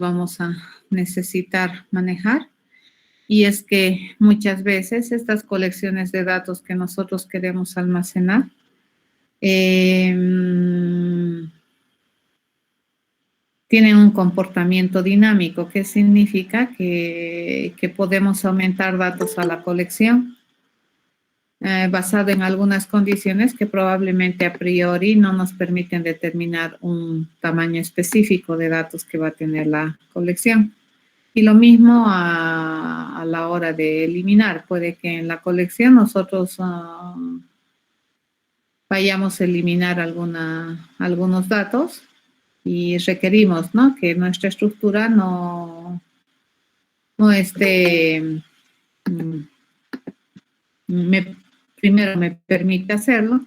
vamos a necesitar manejar. Y es que muchas veces estas colecciones de datos que nosotros queremos almacenar tienen un comportamiento dinámico, que significa que podemos aumentar datos a la colección basado en algunas condiciones que probablemente a priori no nos permiten determinar un tamaño específico de datos que va a tener la colección. Y lo mismo a la hora de eliminar. Puede que en la colección nosotros vayamos a eliminar algunos datos y requerimos, ¿no?, que nuestra estructura no esté, primero me permite hacerlo,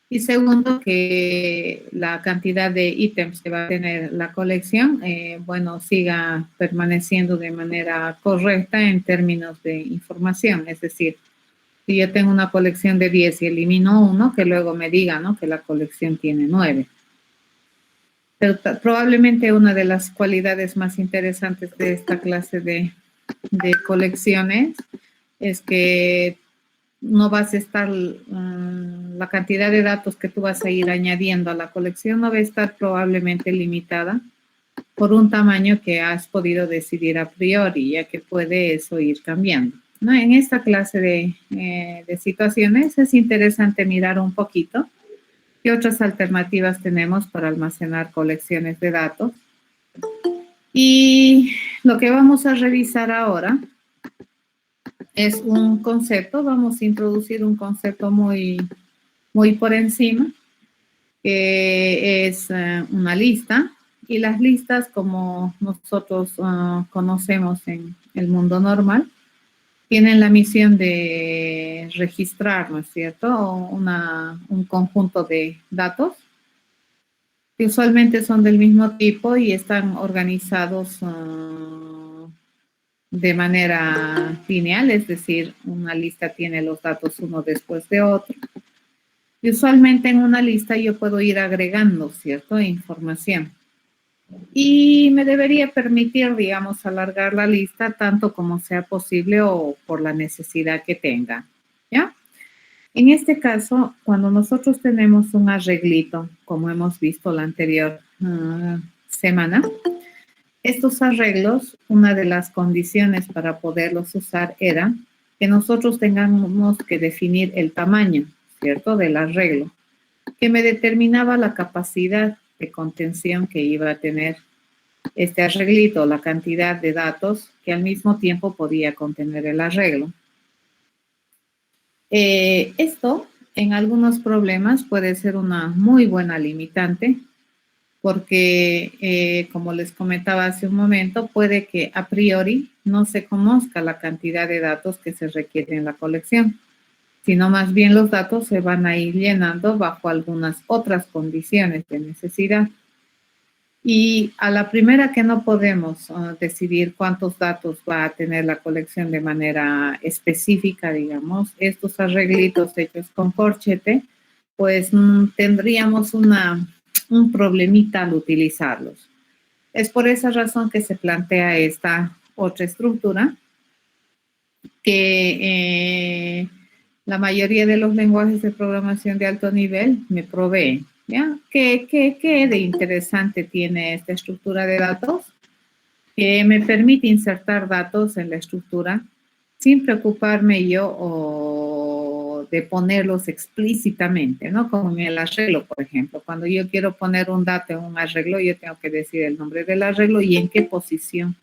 y segundo, que la cantidad de ítems que va a tener la colección, bueno, siga permaneciendo de manera correcta en términos de información. Es decir, si yo tengo una colección de 10 y elimino uno, que luego me diga, ¿no?, que la colección tiene 9. Pero probablemente una de las cualidades más interesantes de esta clase de colecciones es que no vas a estar, la cantidad de datos que tú vas a ir añadiendo a la colección no va a estar probablemente limitada por un tamaño que has podido decidir a priori, ya que puede eso ir cambiando, ¿no? En esta clase de situaciones es interesante mirar un poquito qué otras alternativas tenemos para almacenar colecciones de datos. Y lo que vamos a revisar ahora es un concepto. Vamos a introducir un concepto muy por encima, que es una lista. Y las listas, como nosotros conocemos en el mundo normal, tienen la misión de registrar, ¿no es cierto?, un conjunto de datos que usualmente son del mismo tipo y están organizados de manera lineal, es decir, una lista tiene los datos uno después de otro. Y usualmente en una lista yo puedo ir agregando, ¿cierto?, información. Y me debería permitir, digamos, alargar la lista tanto como sea posible o por la necesidad que tenga, ¿ya? En este caso, cuando nosotros tenemos un arreglito, como hemos visto la anterior semana, estos arreglos, una de las condiciones para poderlos usar era que nosotros tengamos que definir el tamaño, ¿cierto?, del arreglo, que me determinaba la capacidad de contención que iba a tener este arreglito, la cantidad de datos que al mismo tiempo podía contener el arreglo. Esto, en algunos problemas, puede ser una muy buena limitante, porque, como les comentaba hace un momento, puede que a priori no se conozca la cantidad de datos que se requiere en la colección, sino más bien los datos se van a ir llenando bajo algunas otras condiciones de necesidad. Y a la primera que no podemos decidir cuántos datos va a tener la colección de manera específica, digamos, estos arreglitos hechos con corchete, pues tendríamos un problemita al utilizarlos. Es por esa razón que se plantea esta otra estructura que la mayoría de los lenguajes de programación de alto nivel me proveen, ¿ya? ¿Qué de interesante tiene esta estructura de datos? Que me permite insertar datos en la estructura sin preocuparme yo de ponerlos explícitamente, ¿no? Como en el arreglo, por ejemplo. Cuando yo quiero poner un dato en un arreglo, yo tengo que decir el nombre del arreglo y en qué posición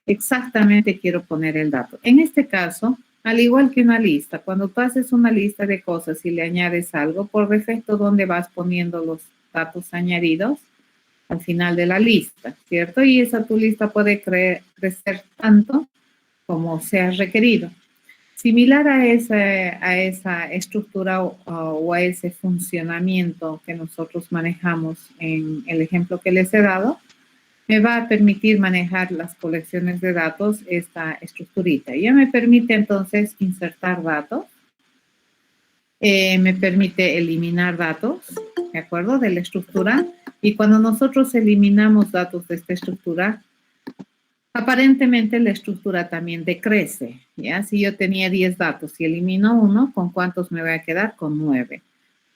exactamente quiero poner el dato. En este caso, al igual que una lista, cuando tú haces una lista de cosas y le añades algo, por defecto, ¿dónde vas poniendo los datos añadidos? Al final de la lista, ¿cierto? Y esa tu lista puede crecer tanto como sea requerido. Similar a esa estructura o a ese funcionamiento que nosotros manejamos en el ejemplo que les he dado, me va a permitir manejar las colecciones de datos, esta estructurita. Ya me permite entonces insertar datos, me permite eliminar datos, ¿de acuerdo?, de la estructura. Y cuando nosotros eliminamos datos de esta estructura, Aparentemente la estructura también decrece, ¿ya? Si yo tenía 10 datos y elimino uno, ¿con cuántos me voy a quedar? Con 9.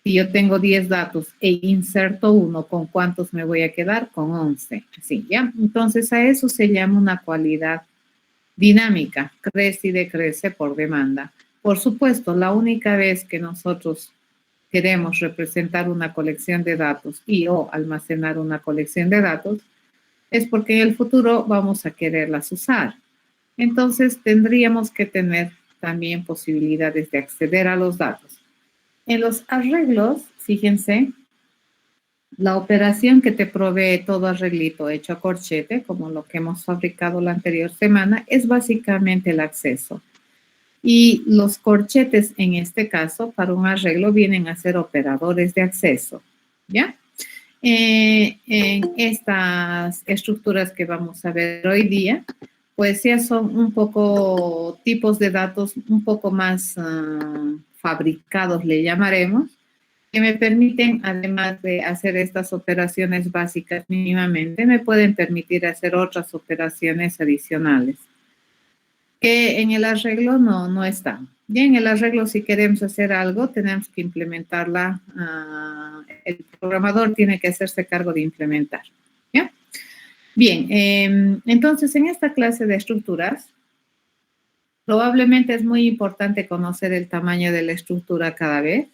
Si yo tengo 10 datos e inserto uno, ¿con cuántos me voy a quedar? Con 11. Así, ¿ya? Entonces a eso se llama una cualidad dinámica, crece y decrece por demanda. Por supuesto, la única vez que nosotros queremos representar una colección de datos y o almacenar una colección de datos, es porque en el futuro vamos a quererlas usar. Entonces, tendríamos que tener también posibilidades de acceder a los datos. En los arreglos, fíjense, la operación que te provee todo arreglito hecho a corchete, como lo que hemos fabricado la anterior semana, es básicamente el acceso. Y los corchetes, en este caso, para un arreglo, vienen a ser operadores de acceso, ¿ya? En estas estructuras que vamos a ver hoy día, pues ya son un poco tipos de datos un poco más fabricados, le llamaremos, que me permiten, además de hacer estas operaciones básicas mínimamente, me pueden permitir hacer otras operaciones adicionales, que en el arreglo no están. Ya en el arreglo, si queremos hacer algo, tenemos que implementarla. El programador tiene que hacerse cargo de implementar. ¿Ya? Bien, entonces en esta clase de estructuras, probablemente es muy importante conocer el tamaño de la estructura cada vez.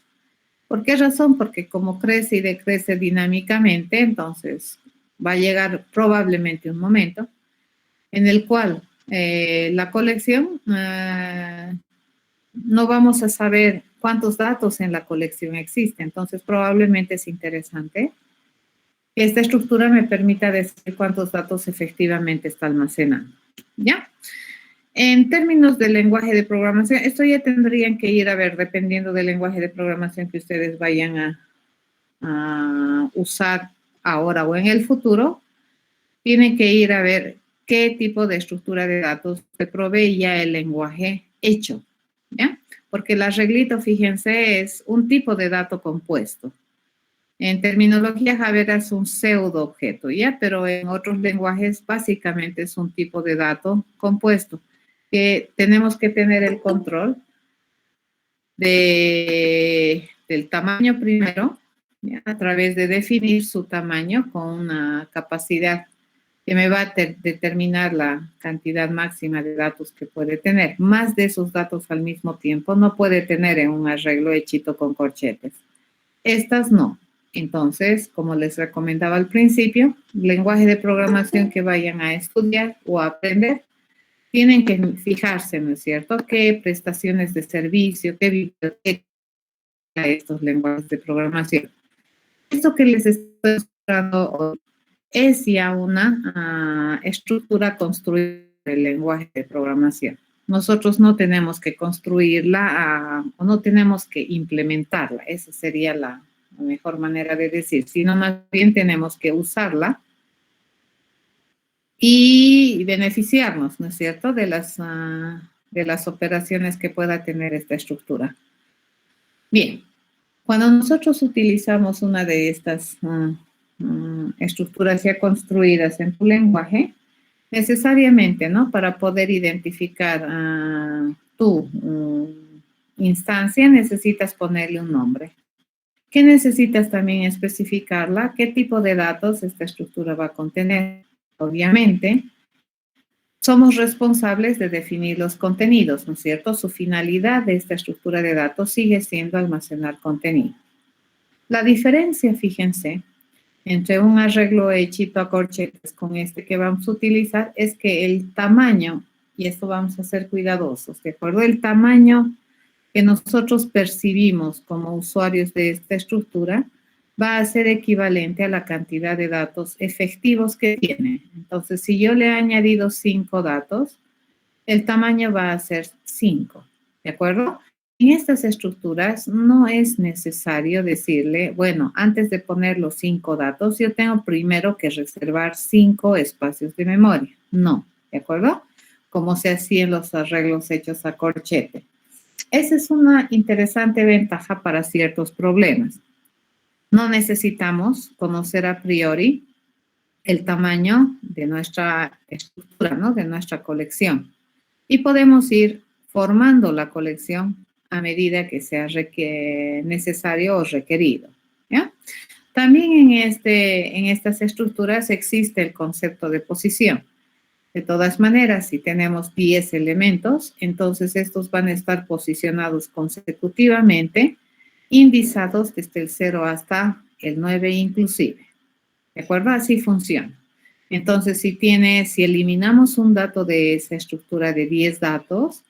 ¿Por qué razón? Porque como crece y decrece dinámicamente, entonces va a llegar probablemente un momento en el cual la colección, no vamos a saber cuántos datos en la colección existen. Entonces, probablemente es interesante que esta estructura me permita decir cuántos datos efectivamente está almacenando. ¿Ya? En términos del lenguaje de programación, esto ya tendrían que ir a ver, dependiendo del lenguaje de programación que ustedes vayan a usar ahora o en el futuro, tienen que ir a ver qué tipo de estructura de datos te provee ya el lenguaje hecho, ¿ya? Porque el arreglito, fíjense, es un tipo de dato compuesto. En terminología Java es un pseudo objeto, ¿ya? Pero en otros lenguajes básicamente es un tipo de dato compuesto que tenemos que tener el control del tamaño primero, ¿ya? A través de definir su tamaño con una capacidad que me va a determinar la cantidad máxima de datos que puede tener. Más de esos datos al mismo tiempo no puede tener en un arreglo hechito con corchetes. Estas no. Entonces, como les recomendaba al principio, lenguaje de programación que vayan a estudiar o a aprender, tienen que fijarse, ¿no es cierto?, qué prestaciones de servicio, qué biblioteca estos lenguajes de programación. Esto que les estoy mostrando hoy es ya una estructura construida del lenguaje de programación. Nosotros no tenemos que construirla o no tenemos que implementarla. Esa sería la mejor manera de decir, sino más bien tenemos que usarla y beneficiarnos, ¿no es cierto?, de las operaciones que pueda tener esta estructura. Bien, cuando nosotros utilizamos una de estas estructuras ya construidas en tu lenguaje, necesariamente, ¿no?, para poder identificar tu instancia, necesitas ponerle un nombre. ¿Qué necesitas también especificarla? ¿Qué tipo de datos esta estructura va a contener? Obviamente, somos responsables de definir los contenidos, ¿no es cierto? Su finalidad de esta estructura de datos sigue siendo almacenar contenido. La diferencia, fíjense, entre un arreglo hechito a corchetes con este que vamos a utilizar es que el tamaño, y esto vamos a ser cuidadosos, ¿de acuerdo? El tamaño que nosotros percibimos como usuarios de esta estructura va a ser equivalente a la cantidad de datos efectivos que tiene. Entonces, si yo le he añadido 5 datos, el tamaño va a ser 5, ¿de acuerdo? En estas estructuras no es necesario decirle, bueno, antes de poner los 5 datos, yo tengo primero que reservar 5 espacios de memoria. No, ¿de acuerdo? Como se hacía en los arreglos hechos a corchete. Esa es una interesante ventaja para ciertos problemas. No necesitamos conocer a priori el tamaño de nuestra estructura estructura, ¿no?, de nuestra colección. Y podemos ir formando la colección a medida que sea necesario o requerido, ¿ya? También en estas estructuras existe el concepto de posición. De todas maneras, si tenemos 10 elementos, entonces estos van a estar posicionados consecutivamente, indizados desde el 0 hasta el 9 inclusive. ¿De acuerdo? Así funciona. Entonces, si eliminamos un dato de esa estructura de 10 datos,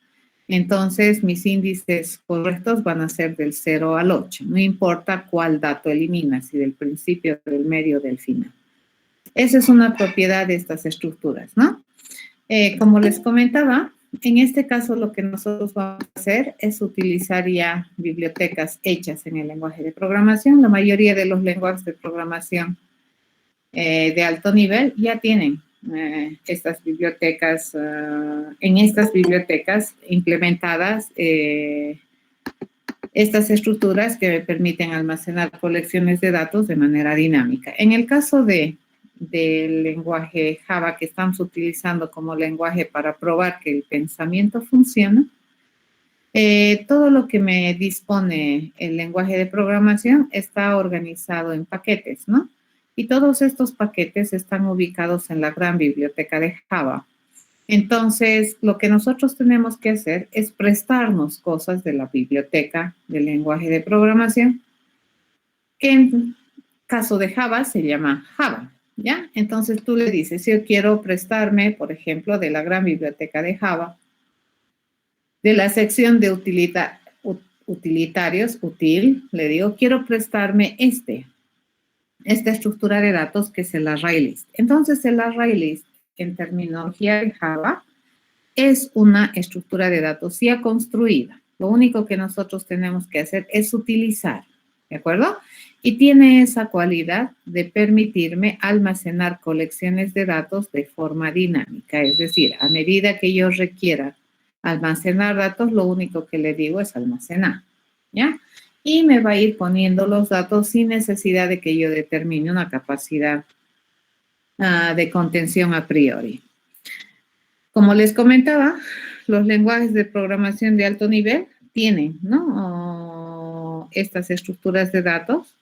entonces mis índices correctos van a ser del 0 al 8. No importa cuál dato eliminas, si del principio, del medio o del final. Esa es una propiedad de estas estructuras, ¿no? Como les comentaba, en este caso lo que nosotros vamos a hacer es utilizar ya bibliotecas hechas en el lenguaje de programación. La mayoría de los lenguajes de programación de alto nivel ya tienen estas bibliotecas, en estas bibliotecas implementadas estas estructuras que permiten almacenar colecciones de datos de manera dinámica. En el caso del lenguaje Java que estamos utilizando como lenguaje para probar que el pensamiento funciona, todo lo que me dispone el lenguaje de programación está organizado en paquetes, ¿no? Y todos estos paquetes están ubicados en la gran biblioteca de Java. Entonces, lo que nosotros tenemos que hacer es prestarnos cosas de la biblioteca del lenguaje de programación, que en caso de Java se llama Java, ¿ya? Entonces, tú le dices, si yo quiero prestarme, por ejemplo, de la gran biblioteca de Java, de la sección de utilitarios, util, le digo, quiero prestarme esta estructura de datos que es el ArrayList. Entonces, el ArrayList, en terminología de Java, es una estructura de datos ya construida. Lo único que nosotros tenemos que hacer es utilizar, ¿de acuerdo? Y tiene esa cualidad de permitirme almacenar colecciones de datos de forma dinámica. Es decir, a medida que yo requiera almacenar datos, lo único que le digo es almacenar, ¿ya? Y me va a ir poniendo los datos sin necesidad de que yo determine una capacidad de contención a priori. Como les comentaba, los lenguajes de programación de alto nivel tienen, ¿no?, estas estructuras de datos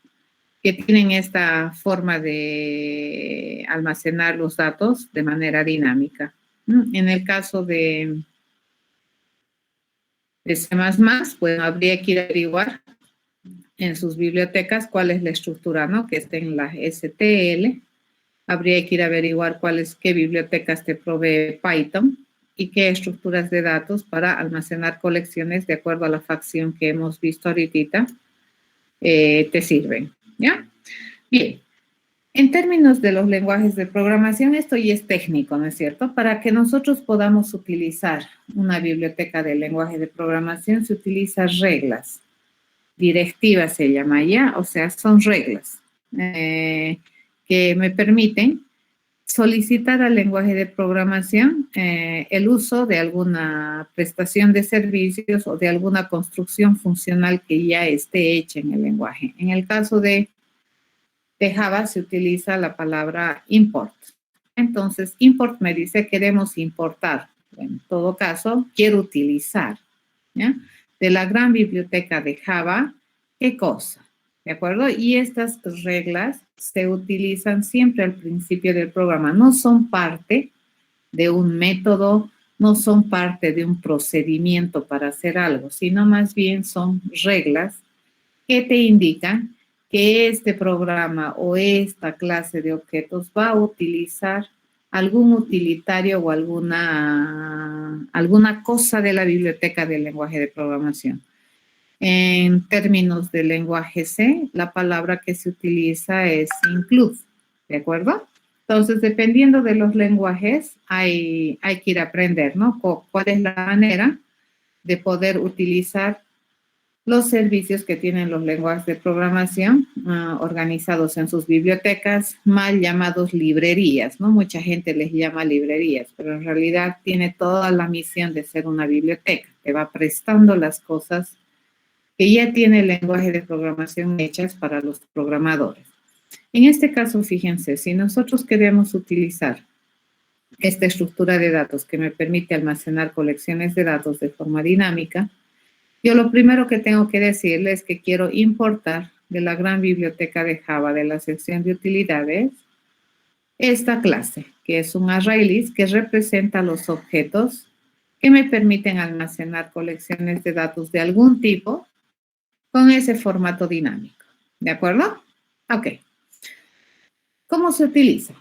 que tienen esta forma de almacenar los datos de manera dinámica. En el caso de C++, bueno, habría que ir a averiguar en sus bibliotecas cuál es la estructura, ¿no?, que esté en la STL. Habría que ir a averiguar qué bibliotecas te provee Python y qué estructuras de datos para almacenar colecciones de acuerdo a la facción que hemos visto ahorita te sirven, ¿ya? Bien, en términos de los lenguajes de programación, esto ya es técnico, ¿no es cierto? Para que nosotros podamos utilizar una biblioteca de lenguaje de programación, se utilizan reglas. Directivas se llama ya, o sea, son reglas que me permiten solicitar al lenguaje de programación el uso de alguna prestación de servicios o de alguna construcción funcional que ya esté hecha en el lenguaje. En el caso de Java se utiliza la palabra import. Entonces, import me dice queremos importar. En todo caso, quiero utilizar, ¿ya?, de la gran biblioteca de Java, ¿qué cosa? ¿De acuerdo? Y estas reglas se utilizan siempre al principio del programa. No son parte de un método, no son parte de un procedimiento para hacer algo, sino más bien son reglas que te indican que este programa o esta clase de objetos va a utilizar algún utilitario o alguna cosa de la biblioteca del lenguaje de programación. En términos de lenguaje C, la palabra que se utiliza es include, ¿de acuerdo? Entonces, dependiendo de los lenguajes, hay que ir a aprender, ¿no?, cuál es la manera de poder utilizar los servicios que tienen los lenguajes de programación organizados en sus bibliotecas, mal llamados librerías, ¿no? Mucha gente les llama librerías, pero en realidad tiene toda la misión de ser una biblioteca. Te va prestando las cosas que ya tiene el lenguaje de programación hechas para los programadores. En este caso, fíjense, si nosotros queremos utilizar esta estructura de datos que me permite almacenar colecciones de datos de forma dinámica, yo lo primero que tengo que decirle es que quiero importar de la gran biblioteca de Java de la sección de utilidades esta clase, que es un ArrayList que representa los objetos que me permiten almacenar colecciones de datos de algún tipo con ese formato dinámico. ¿De acuerdo? Ok. ¿Cómo se utiliza?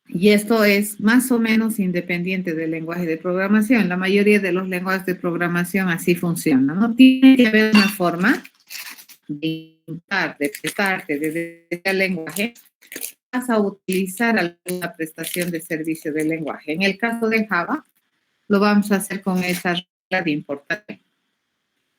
Y esto es más o menos independiente del lenguaje de programación. La mayoría de los lenguajes de programación así funcionan, ¿no? Tiene que haber una forma de prestarte desde el lenguaje, vas a utilizar alguna prestación de servicio del lenguaje. En el caso de Java, lo vamos a hacer con esa regla de importar.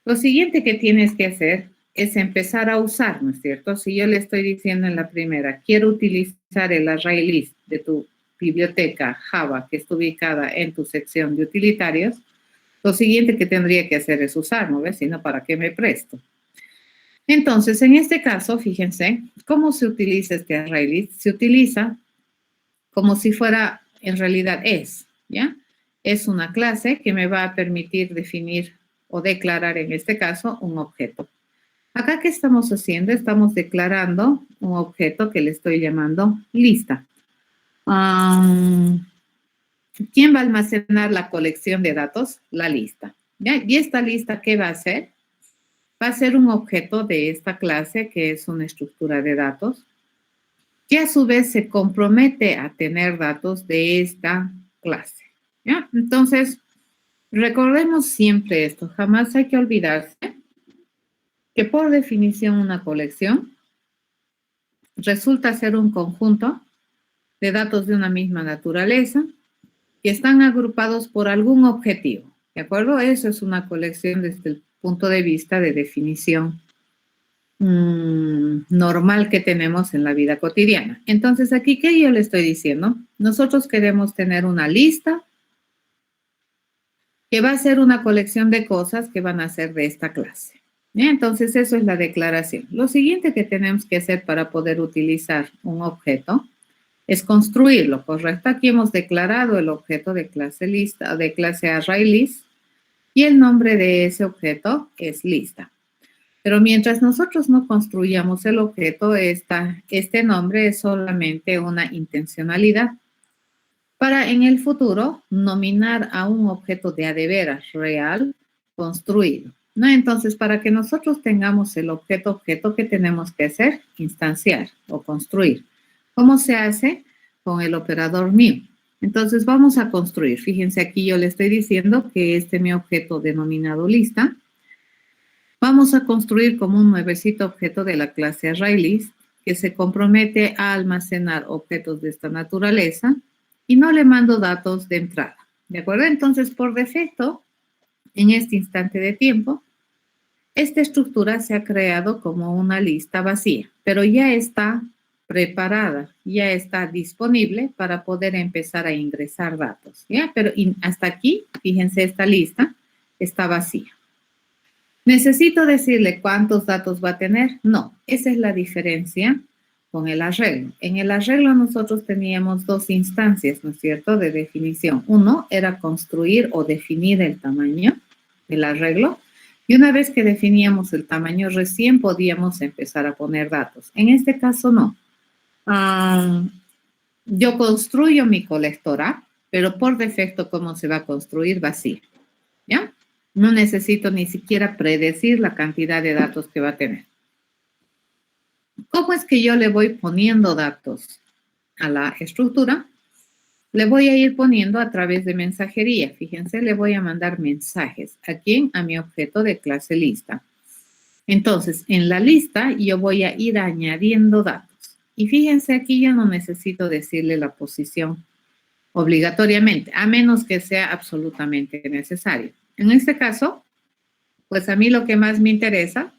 Lo siguiente que tienes que hacer es empezar a usar, ¿no es cierto? Si yo le estoy diciendo en la primera, quiero utilizar el ArrayList de tu biblioteca Java que está ubicada en tu sección de utilitarios, lo siguiente que tendría que hacer es usar, ¿no ves? Si no, ¿para qué me presto? Entonces, en este caso, fíjense, ¿cómo se utiliza este ArrayList? Se utiliza como si fuera, en realidad ¿ya? Es una clase que me va a permitir definir o declarar, en este caso, un objeto. Acá, ¿qué estamos haciendo? Estamos declarando un objeto que le estoy llamando lista. ¿Quién va a almacenar la colección de datos? La lista. ¿Ya? ¿Y esta lista qué va a hacer? Va a ser un objeto de esta clase que es una estructura de datos que a su vez se compromete a tener datos de esta clase. ¿Ya? Entonces, recordemos siempre esto, jamás hay que olvidarse que por definición una colección resulta ser un conjunto de datos de una misma naturaleza que están agrupados por algún objetivo. ¿De acuerdo? Eso es una colección desde el punto de vista de definición normal que tenemos en la vida cotidiana. Entonces, aquí, ¿qué yo le estoy diciendo? Nosotros queremos tener una lista que va a ser una colección de cosas que van a ser de esta clase. ¿Ya? Entonces, eso es la declaración. Lo siguiente que tenemos que hacer para poder utilizar un objeto es construirlo, ¿correcto? Aquí hemos declarado el objeto de clase lista, de clase ArrayList, y el nombre de ese objeto es lista. Pero mientras nosotros no construyamos el objeto, este nombre es solamente una intencionalidad para en el futuro nominar a un objeto de a de veras real construido, ¿no? Entonces, para que nosotros tengamos el objeto, ¿qué tenemos que hacer? Instanciar o construir. ¿Cómo se hace? Con el operador new. Entonces, vamos a construir. Fíjense, aquí yo le estoy diciendo que mi objeto denominado lista, vamos a construir como un nuevecito objeto de la clase ArrayList que se compromete a almacenar objetos de esta naturaleza y no le mando datos de entrada. ¿De acuerdo? Entonces, por defecto, en este instante de tiempo, esta estructura se ha creado como una lista vacía, pero ya está preparada, ya está disponible para poder empezar a ingresar datos. ¿Ya? Pero hasta aquí, fíjense, esta lista está vacía. ¿Necesito decirle cuántos datos va a tener? No, esa es la diferencia con el arreglo. En el arreglo nosotros teníamos dos instancias, ¿no es cierto?, de definición. Uno era construir o definir el tamaño del arreglo, y una vez que definíamos el tamaño, recién podíamos empezar a poner datos. En este caso, no. Yo construyo mi colectora, pero por defecto, ¿cómo se va a construir? Vacía. ¿Ya? No necesito ni siquiera predecir la cantidad de datos que va a tener. ¿Cómo es que yo le voy poniendo datos a la estructura? Le voy a ir poniendo a través de mensajería. Fíjense, le voy a mandar mensajes. ¿A quién? A mi objeto de clase lista. Entonces, en la lista yo voy a ir añadiendo datos. Y fíjense, aquí yo no necesito decirle la posición obligatoriamente, a menos que sea absolutamente necesario. En este caso, pues a mí lo que más me interesa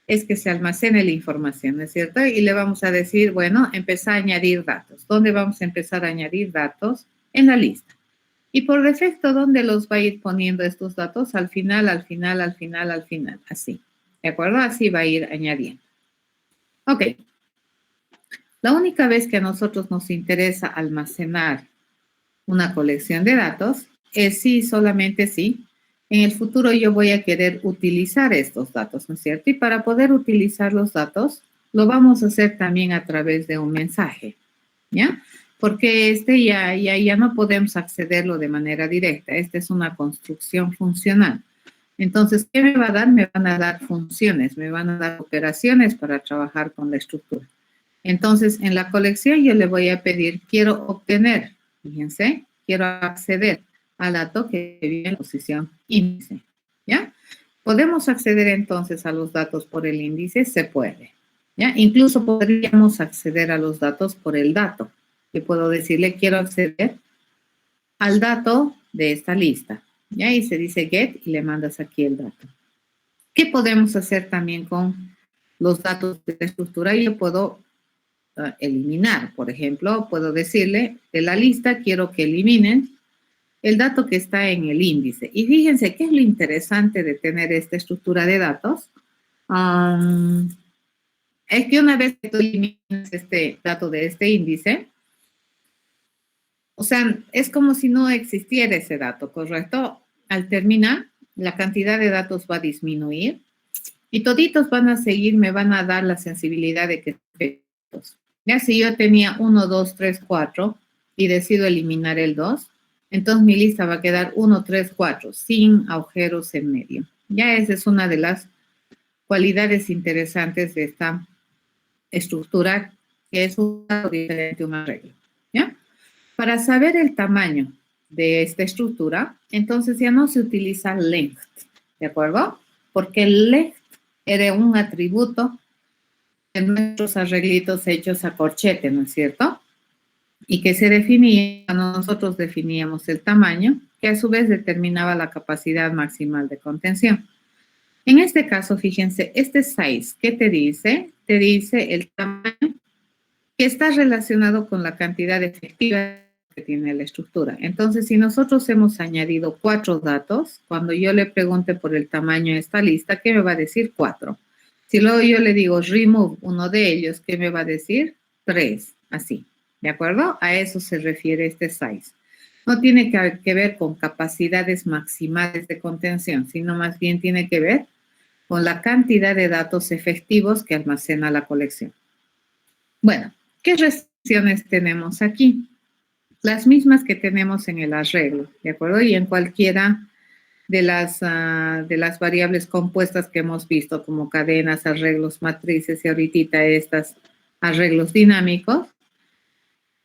es que se almacene la información, ¿no es cierto? Y le vamos a decir, bueno, empezar a añadir datos. ¿Dónde vamos a empezar a añadir datos? En la lista. Y por defecto, ¿dónde los va a ir poniendo estos datos? Al final, al final, al final, al final. Así. ¿De acuerdo? Así va a ir añadiendo. Ok. La única vez que a nosotros nos interesa almacenar una colección de datos es si, solamente si, en el futuro yo voy a querer utilizar estos datos, ¿no es cierto? Y para poder utilizar los datos, lo vamos a hacer también a través de un mensaje, ¿ya? Porque ya no podemos accederlo de manera directa. Esta es una construcción funcional. Entonces, ¿qué me va a dar? Me van a dar funciones, me van a dar operaciones para trabajar con la estructura. Entonces, en la colección yo le voy a pedir, quiero obtener, fíjense, quiero acceder al dato que viene en posición índice, ¿ya? ¿Podemos acceder entonces a los datos por el índice? Se puede, ¿ya? Incluso podríamos acceder a los datos por el dato. Yo puedo decirle, quiero acceder al dato de esta lista, ¿ya? Y se dice get y le mandas aquí el dato. ¿Qué podemos hacer también con los datos de la estructura? Yo puedo eliminar, por ejemplo, puedo decirle de la lista, quiero que eliminen el dato que está en el índice. Y fíjense qué es lo interesante de tener esta estructura de datos. Es que una vez que tú eliminas este dato de este índice, o sea, es como si no existiera ese dato, ¿correcto? Al terminar, la cantidad de datos va a disminuir y toditos van a seguir, me van a dar la sensibilidad de que ya si yo tenía 1, 2, 3, 4 y decido eliminar el 2, entonces mi lista va a quedar 1, 3, 4, sin agujeros en medio. Ya esa es una de las cualidades interesantes de esta estructura, que es un dato diferente a un arreglo, ¿ya? Para saber el tamaño de esta estructura, entonces ya no se utiliza length, ¿de acuerdo? Porque el length era un atributo de nuestros arreglitos hechos a corchete, ¿no es cierto? Y que se definía cuando nosotros definíamos el tamaño, que a su vez determinaba la capacidad maximal de contención. En este caso, fíjense, este size, ¿qué te dice? Te dice el tamaño que está relacionado con la cantidad efectiva que tiene la estructura. Entonces, si nosotros hemos añadido 4 datos, cuando yo le pregunte por el tamaño de esta lista, ¿qué me va a decir? 4. Si luego yo le digo remove uno de ellos, ¿qué me va a decir? 3, así. ¿De acuerdo? A eso se refiere este size. No tiene que ver con capacidades maximales de contención, sino más bien tiene que ver con la cantidad de datos efectivos que almacena la colección. Bueno, ¿qué restricciones tenemos aquí? Las mismas que tenemos en el arreglo, ¿de acuerdo? Y en cualquiera de las variables compuestas que hemos visto, como cadenas, arreglos, matrices y ahorita estas arreglos dinámicos.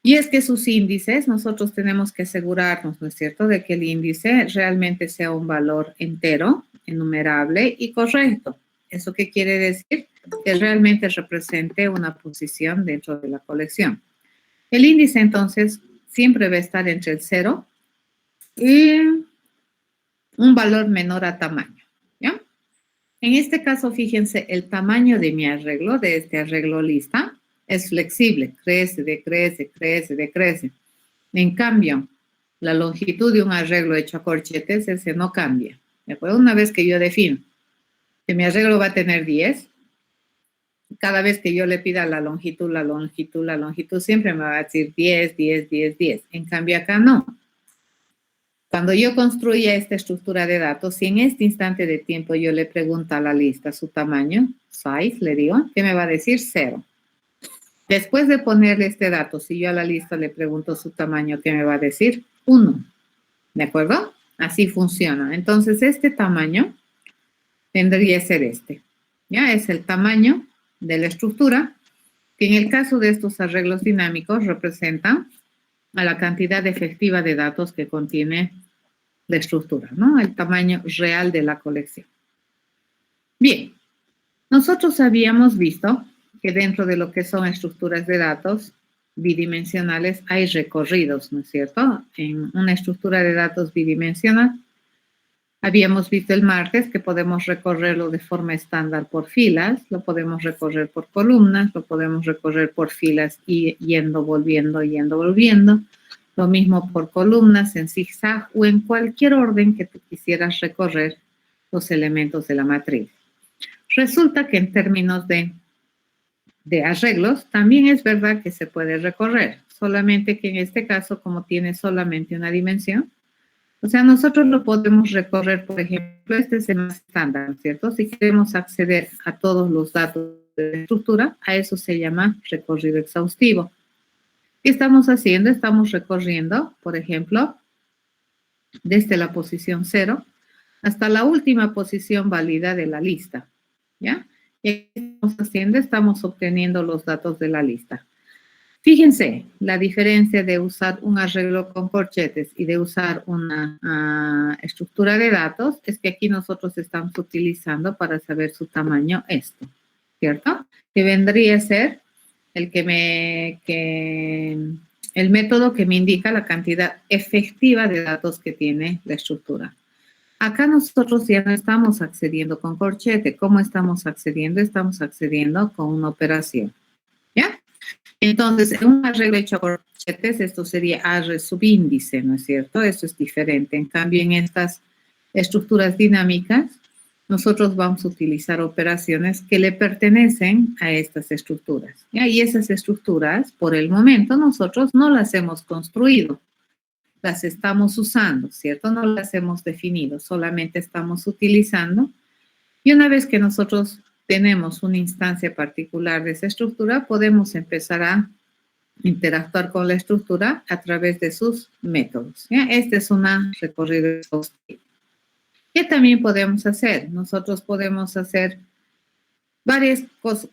Y es que sus índices, nosotros tenemos que asegurarnos, ¿no es cierto?, de que el índice realmente sea un valor entero, enumerable y correcto. ¿Eso qué quiere decir? Que realmente represente una posición dentro de la colección. El índice, entonces, siempre va a estar entre el 0 y un valor menor a tamaño, ¿ya? En este caso, fíjense, el tamaño de mi arreglo, de este arreglo lista, es flexible, crece, decrece, crece, decrece. En cambio, la longitud de un arreglo hecho a corchetes, ese no cambia. ¿De acuerdo? Una vez que yo defino que mi arreglo va a tener 10, cada vez que yo le pida la longitud, siempre me va a decir 10, 10, 10, 10. En cambio, acá no. Cuando yo construya esta estructura de datos, si en este instante de tiempo yo le pregunto a la lista su tamaño, size, le digo, ¿qué me va a decir? 0. Después de ponerle este dato, si yo a la lista le pregunto su tamaño, ¿qué me va a decir? 1. ¿De acuerdo? Así funciona. Entonces, este tamaño tendría que ser este. ¿Ya? Es el tamaño de la estructura, que en el caso de estos arreglos dinámicos representa a la cantidad efectiva de datos que contiene la estructura, ¿no? El tamaño real de la colección. Bien, nosotros habíamos visto que dentro de lo que son estructuras de datos bidimensionales hay recorridos, ¿no es cierto? En una estructura de datos bidimensional habíamos visto el martes que podemos recorrerlo de forma estándar por filas, lo podemos recorrer por columnas, lo podemos recorrer por filas y yendo, volviendo. Lo mismo por columnas, en zigzag o en cualquier orden que tú quisieras recorrer los elementos de la matriz. Resulta que en términos de de arreglos, también es verdad que se puede recorrer, solamente que en este caso, como tiene solamente una dimensión, o sea, nosotros lo podemos recorrer, por ejemplo, este es el más estándar, ¿cierto? Si queremos acceder a todos los datos de la estructura, a eso se llama recorrido exhaustivo. ¿Qué estamos haciendo? Estamos recorriendo, por ejemplo, desde la posición 0 hasta la última posición válida de la lista, ¿ya? Y ¿qué estamos haciendo? Estamos obteniendo los datos de la lista. Fíjense la diferencia de usar un arreglo con corchetes y de usar una estructura de datos, es que aquí nosotros estamos utilizando para saber su tamaño esto, ¿cierto? Que vendría a ser el el método que me indica la cantidad efectiva de datos que tiene la estructura. Acá nosotros ya no estamos accediendo con corchete. ¿Cómo estamos accediendo? Estamos accediendo con una operación, ¿ya? Entonces, en un arreglo hecho por corchetes, esto sería arre subíndice, ¿no es cierto? Esto es diferente. En cambio, en estas estructuras dinámicas, nosotros vamos a utilizar operaciones que le pertenecen a estas estructuras, ¿ya? Y esas estructuras, por el momento, nosotros no las hemos construido, las estamos usando, ¿cierto? No las hemos definido, solamente estamos utilizando. Y una vez que nosotros tenemos una instancia particular de esa estructura, podemos empezar a interactuar con la estructura a través de sus métodos, ¿ya? Este es una recorrido exhaustivo. ¿Qué también podemos hacer? Nosotros podemos hacer varias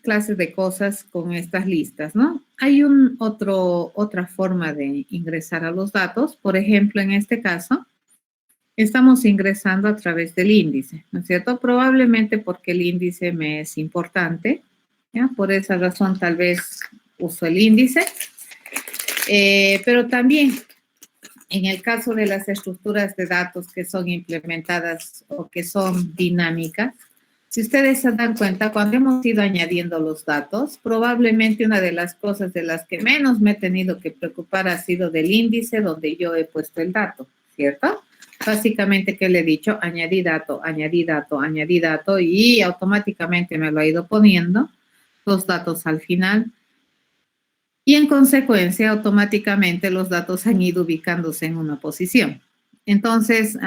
clases de cosas con estas listas, ¿no? Hay otra forma de ingresar a los datos. Por ejemplo, en este caso, estamos ingresando a través del índice, ¿no es cierto? Probablemente porque el índice me es importante, ¿ya? Por esa razón tal vez uso el índice. Pero también en el caso de las estructuras de datos que son implementadas o que son dinámicas, si ustedes se dan cuenta, cuando hemos ido añadiendo los datos, probablemente una de las cosas de las que menos me he tenido que preocupar ha sido del índice donde yo he puesto el dato, ¿cierto? Básicamente, ¿qué le he dicho? Añadí dato, añadí dato, añadí dato y automáticamente me lo ha ido poniendo los datos al final. Y en consecuencia, automáticamente los datos han ido ubicándose en una posición. Entonces,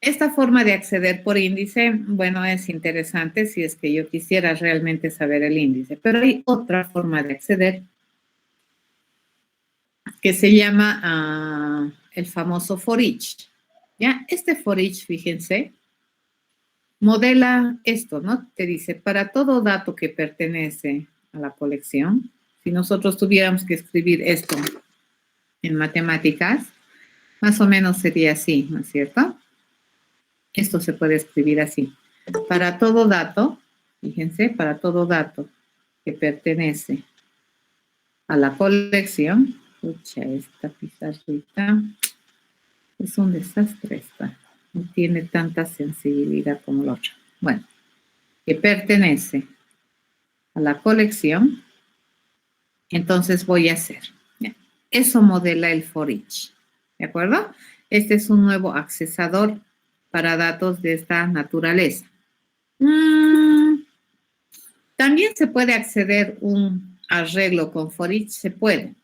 esta forma de acceder por índice, bueno, es interesante si es que yo quisiera realmente saber el índice, pero hay otra forma de acceder que se llama el famoso for each. ¿Ya? Este for each, fíjense, modela esto, ¿no? Te dice, para todo dato que pertenece a la colección, si nosotros tuviéramos que escribir esto en matemáticas, más o menos sería así, ¿no es cierto? Esto se puede escribir así. Para todo dato, fíjense, para todo dato que pertenece a la colección, pucha, esta pizarrita es un desastre esta, no tiene tanta sensibilidad como la otra. Bueno, que pertenece a la colección, entonces voy a hacer. Eso modela el for each, ¿de acuerdo? Este es un nuevo accesador para datos de esta naturaleza. También se puede acceder un arreglo con for each, se puede.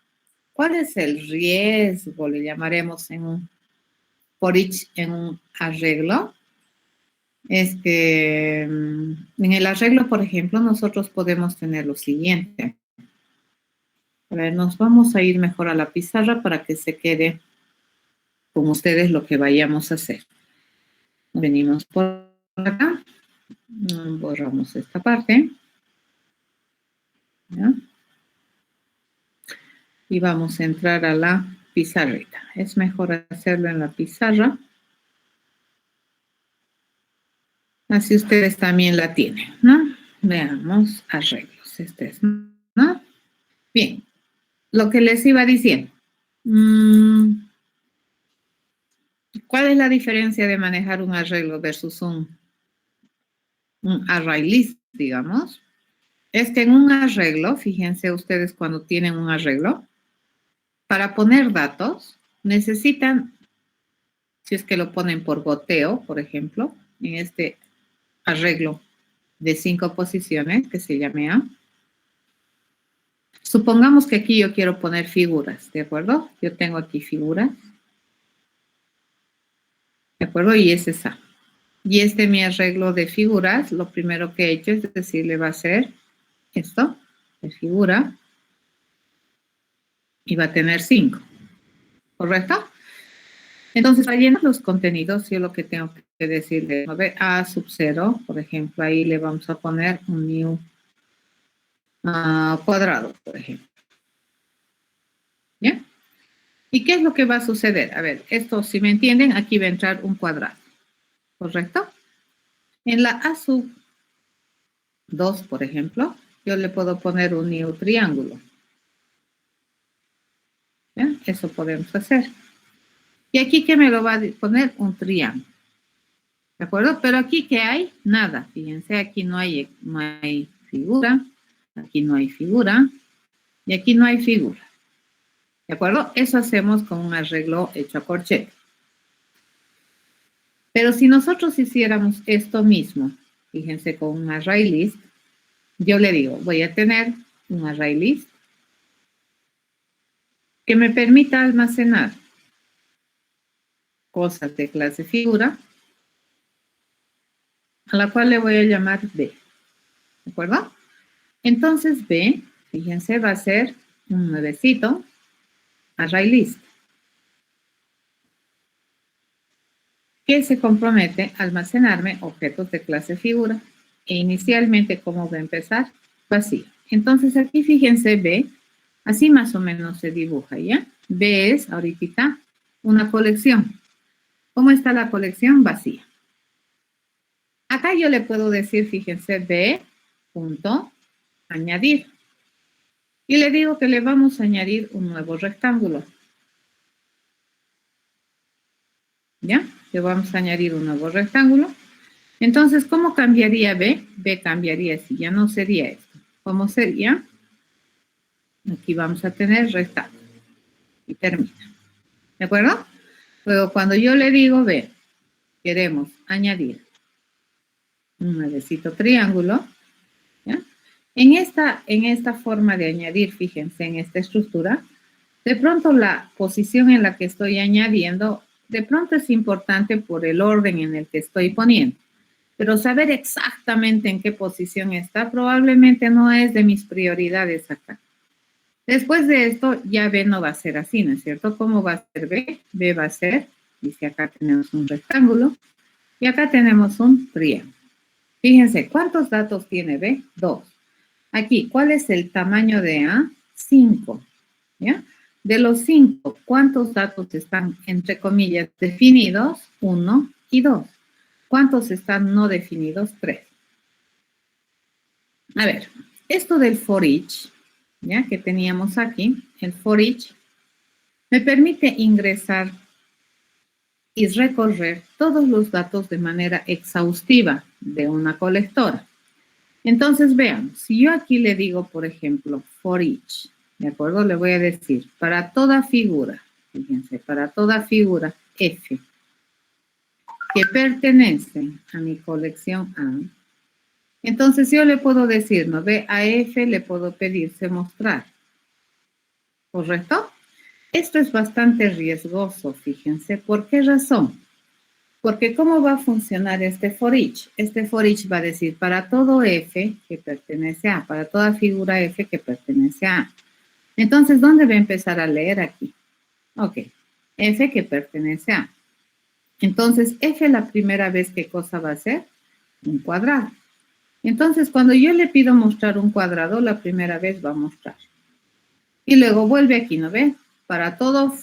¿Cuál es el riesgo? Le llamaremos en un for each en un arreglo. Es que en el arreglo, por ejemplo, nosotros podemos tener lo siguiente. A ver, nos vamos a ir mejor a la pizarra para que se quede con ustedes lo que vayamos a hacer. Venimos por acá, borramos esta parte, ¿ya? Y vamos a entrar a la pizarrita. Es mejor hacerlo en la pizarra. Así ustedes también la tienen, ¿no? Veamos arreglos. Este es, ¿no? Bien, lo que les iba diciendo. ¿Cuál es la diferencia de manejar un arreglo versus un array list, digamos? Es que en un arreglo, fíjense ustedes cuando tienen un arreglo, para poner datos necesitan, si es que lo ponen por goteo, por ejemplo, en este arreglo de 5 posiciones que se llame A. Supongamos que aquí yo quiero poner figuras, ¿de acuerdo? Yo tengo aquí figuras, ¿de acuerdo? Y ese es A. Y este mi arreglo de figuras, lo primero que he hecho es decirle va a ser esto, de figura, y va a tener 5, ¿correcto? Entonces, para llenar los contenidos, yo lo que tengo que decirle, A sub 0, por ejemplo, ahí le vamos a poner un new cuadrado, por ejemplo. ¿Ya? ¿Y qué es lo que va a suceder? A ver, esto, si me entienden, aquí va a entrar un cuadrado, ¿correcto? En la A sub 2, por ejemplo, yo le puedo poner un new triángulo. ¿Ya? Eso podemos hacer. Y aquí, ¿qué me lo va a poner? Un triángulo. ¿De acuerdo? Pero aquí, ¿qué hay? Nada. Fíjense, aquí no hay figura. Aquí no hay figura. Y aquí no hay figura. ¿De acuerdo? Eso hacemos con un arreglo hecho a corchete. Pero si nosotros hiciéramos esto mismo, fíjense, con un array list, yo le digo, voy a tener un array list que me permita almacenar cosas de clase figura, a la cual le voy a llamar B. ¿De acuerdo? Entonces B, fíjense, va a ser un nuevecito array list, que se compromete a almacenarme objetos de clase figura. E inicialmente, ¿cómo va a empezar? Vacío. Entonces aquí fíjense B, así más o menos se dibuja, ¿ya? B es ahorita una colección. ¿Cómo está la colección? Vacía. Acá yo le puedo decir, fíjense, B punto añadir. Y le digo que le vamos a añadir un nuevo rectángulo. ¿Ya? Le vamos a añadir un nuevo rectángulo. Entonces, ¿cómo cambiaría B? B cambiaría así, ya no sería esto. ¿Cómo sería? Aquí vamos a tener rectángulo. Y termina. ¿De acuerdo? Luego, cuando yo le digo B, queremos añadir un nuevecito triángulo, ¿ya? En esta forma de añadir, fíjense en esta estructura, de pronto la posición en la que estoy añadiendo, de pronto es importante por el orden en el que estoy poniendo. Pero saber exactamente en qué posición está probablemente no es de mis prioridades acá. Después de esto, ya B no va a ser así, ¿no es cierto? ¿Cómo va a ser B? B va a ser, dice acá tenemos un rectángulo y acá tenemos un triángulo. Fíjense, ¿cuántos datos tiene B? 2. Aquí, ¿cuál es el tamaño de A? 5. ¿Ya? De los 5, ¿cuántos datos están, entre comillas, definidos? 1 y 2. ¿Cuántos están no definidos? 3. A ver, esto del for each, ¿ya? Que teníamos aquí, el for each, me permite ingresar y recorrer todos los datos de manera exhaustiva de una colectora. Entonces, vean, si yo aquí le digo, por ejemplo, for each, ¿de acuerdo? Le voy a decir, para toda figura, fíjense, para toda figura F, que pertenece a mi colección A, entonces yo le puedo decir, ¿no ve? A F le puedo pedirse mostrar, ¿correcto? Esto es bastante riesgoso, fíjense. ¿Por qué razón? Porque ¿cómo va a funcionar este for each? Este for each va a decir para todo F que pertenece a, para toda figura F que pertenece a. Entonces, ¿dónde va a empezar a leer aquí? Ok, F que pertenece a. Entonces, F la primera vez, ¿qué cosa va a hacer? Un cuadrado. Entonces, cuando yo le pido mostrar un cuadrado, la primera vez va a mostrar. Y luego vuelve aquí, ¿no ve? Para todo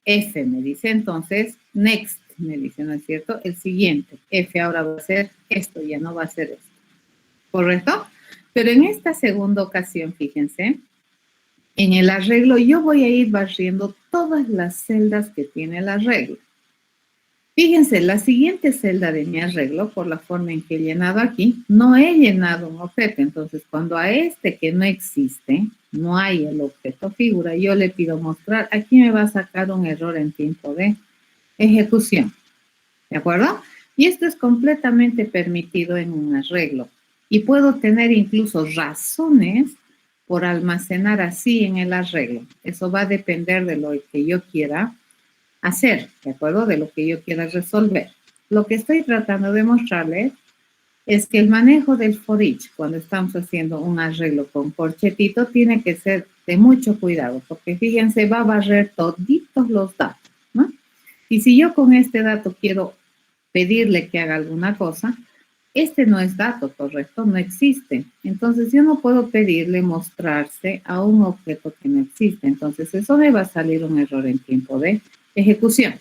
F, me dice. Entonces, next, me dice, ¿no es cierto? El siguiente. F ahora va a ser esto, ya no va a ser esto. ¿Correcto? Pero en esta segunda ocasión, fíjense, en el arreglo yo voy a ir barriendo todas las celdas que tiene el arreglo. Fíjense, la siguiente celda de mi arreglo, por la forma en que he llenado aquí, no he llenado un objeto. Entonces, cuando a este que no existe, no hay el objeto figura, yo le pido mostrar, aquí me va a sacar un error en tiempo de ejecución. ¿De acuerdo? Y esto es completamente permitido en un arreglo. Y puedo tener incluso razones por almacenar así en el arreglo. Eso va a depender de lo que yo quiera hacer, ¿de acuerdo? De lo que yo quiera resolver. Lo que estoy tratando de mostrarles es que el manejo del for each, cuando estamos haciendo un arreglo con corchetito, tiene que ser de mucho cuidado, porque fíjense, va a barrer toditos los datos, ¿no? Y si yo con este dato quiero pedirle que haga alguna cosa, este no es dato, ¿correcto? No existe. Entonces yo no puedo pedirle mostrarse a un objeto que no existe. Entonces eso me va a salir un error en tiempo de ejecución.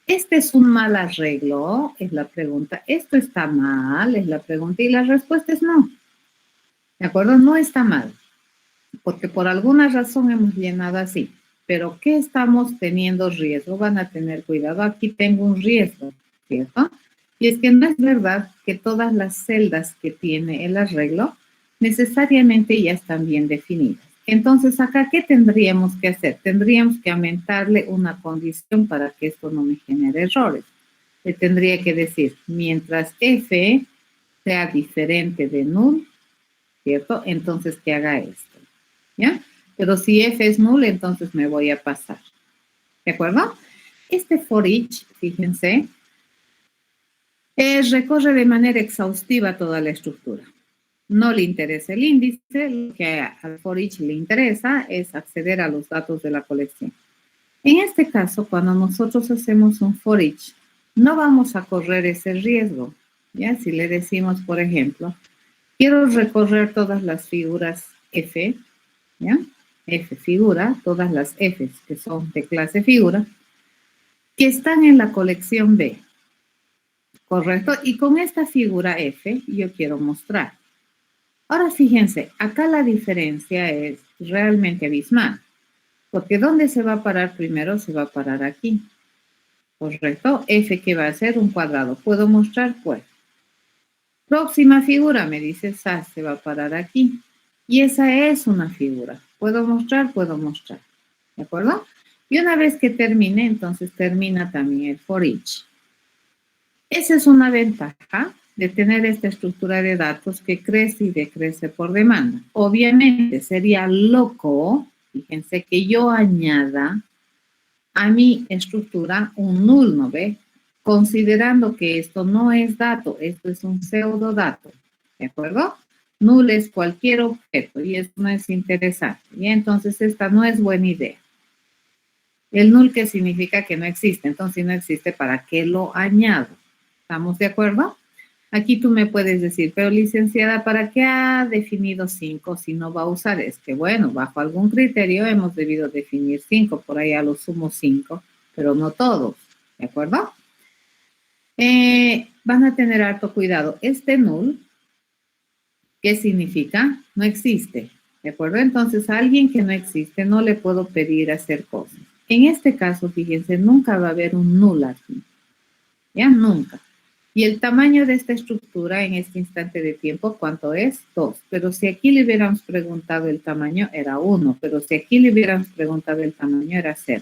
¿Este es un mal arreglo? Es la pregunta. ¿Esto está mal? Es la pregunta. Y la respuesta es no. ¿De acuerdo? No está mal. Porque por alguna razón hemos llenado así. Pero ¿qué estamos teniendo riesgo? Van a tener cuidado. Aquí tengo un riesgo, ¿cierto? Y es que no es verdad que todas las celdas que tiene el arreglo necesariamente ya están bien definidas. Entonces, acá, ¿qué tendríamos que hacer? Tendríamos que aumentarle una condición para que esto no me genere errores. Le tendría que decir, mientras f sea diferente de null, ¿cierto? Entonces, que haga esto, ¿ya? Pero si f es null, entonces me voy a pasar, ¿de acuerdo? Este for each, fíjense, recorre de manera exhaustiva toda la estructura. No le interesa el índice, lo que al for each le interesa es acceder a los datos de la colección. En este caso, cuando nosotros hacemos un for each, no vamos a correr ese riesgo, ¿ya? Si le decimos, por ejemplo, quiero recorrer todas las figuras F, ¿ya? F figura, todas las Fs que son de clase figura, que están en la colección B, ¿correcto? Y con esta figura F yo quiero mostrar. Ahora fíjense, acá la diferencia es realmente abismal, porque ¿dónde se va a parar primero? Se va a parar aquí, ¿correcto? F que va a ser un cuadrado. ¿Puedo mostrar? Pues. Próxima figura, me dice SAS, se va a parar aquí. Y esa es una figura. ¿Puedo mostrar? Puedo mostrar. ¿De acuerdo? Y una vez que termine, entonces termina también el for each. Esa es una ventaja de tener esta estructura de datos que crece y decrece por demanda. Obviamente sería loco, fíjense, que yo añada a mi estructura un null, ¿no ve? Considerando que esto no es dato, esto es un pseudo dato, ¿de acuerdo? Null es cualquier objeto y esto no es interesante. Y entonces esta no es buena idea. El null que significa que no existe, entonces si no existe, ¿para qué lo añado? ¿Estamos de acuerdo? Aquí tú me puedes decir, pero licenciada, ¿para qué ha definido 5 si no va a usar? Es que bueno, bajo algún criterio hemos debido definir 5, por ahí a lo sumo 5, pero no todos, ¿de acuerdo? Van a tener harto cuidado. Este null, ¿qué significa? No existe, ¿de acuerdo? Entonces a alguien que no existe no le puedo pedir hacer cosas. En este caso, fíjense, nunca va a haber un null aquí, ¿ya? Nunca. Y el tamaño de esta estructura en este instante de tiempo, ¿cuánto es? 2. Pero si aquí le hubiéramos preguntado el tamaño, era 1. Pero si aquí le hubiéramos preguntado el tamaño, era 0.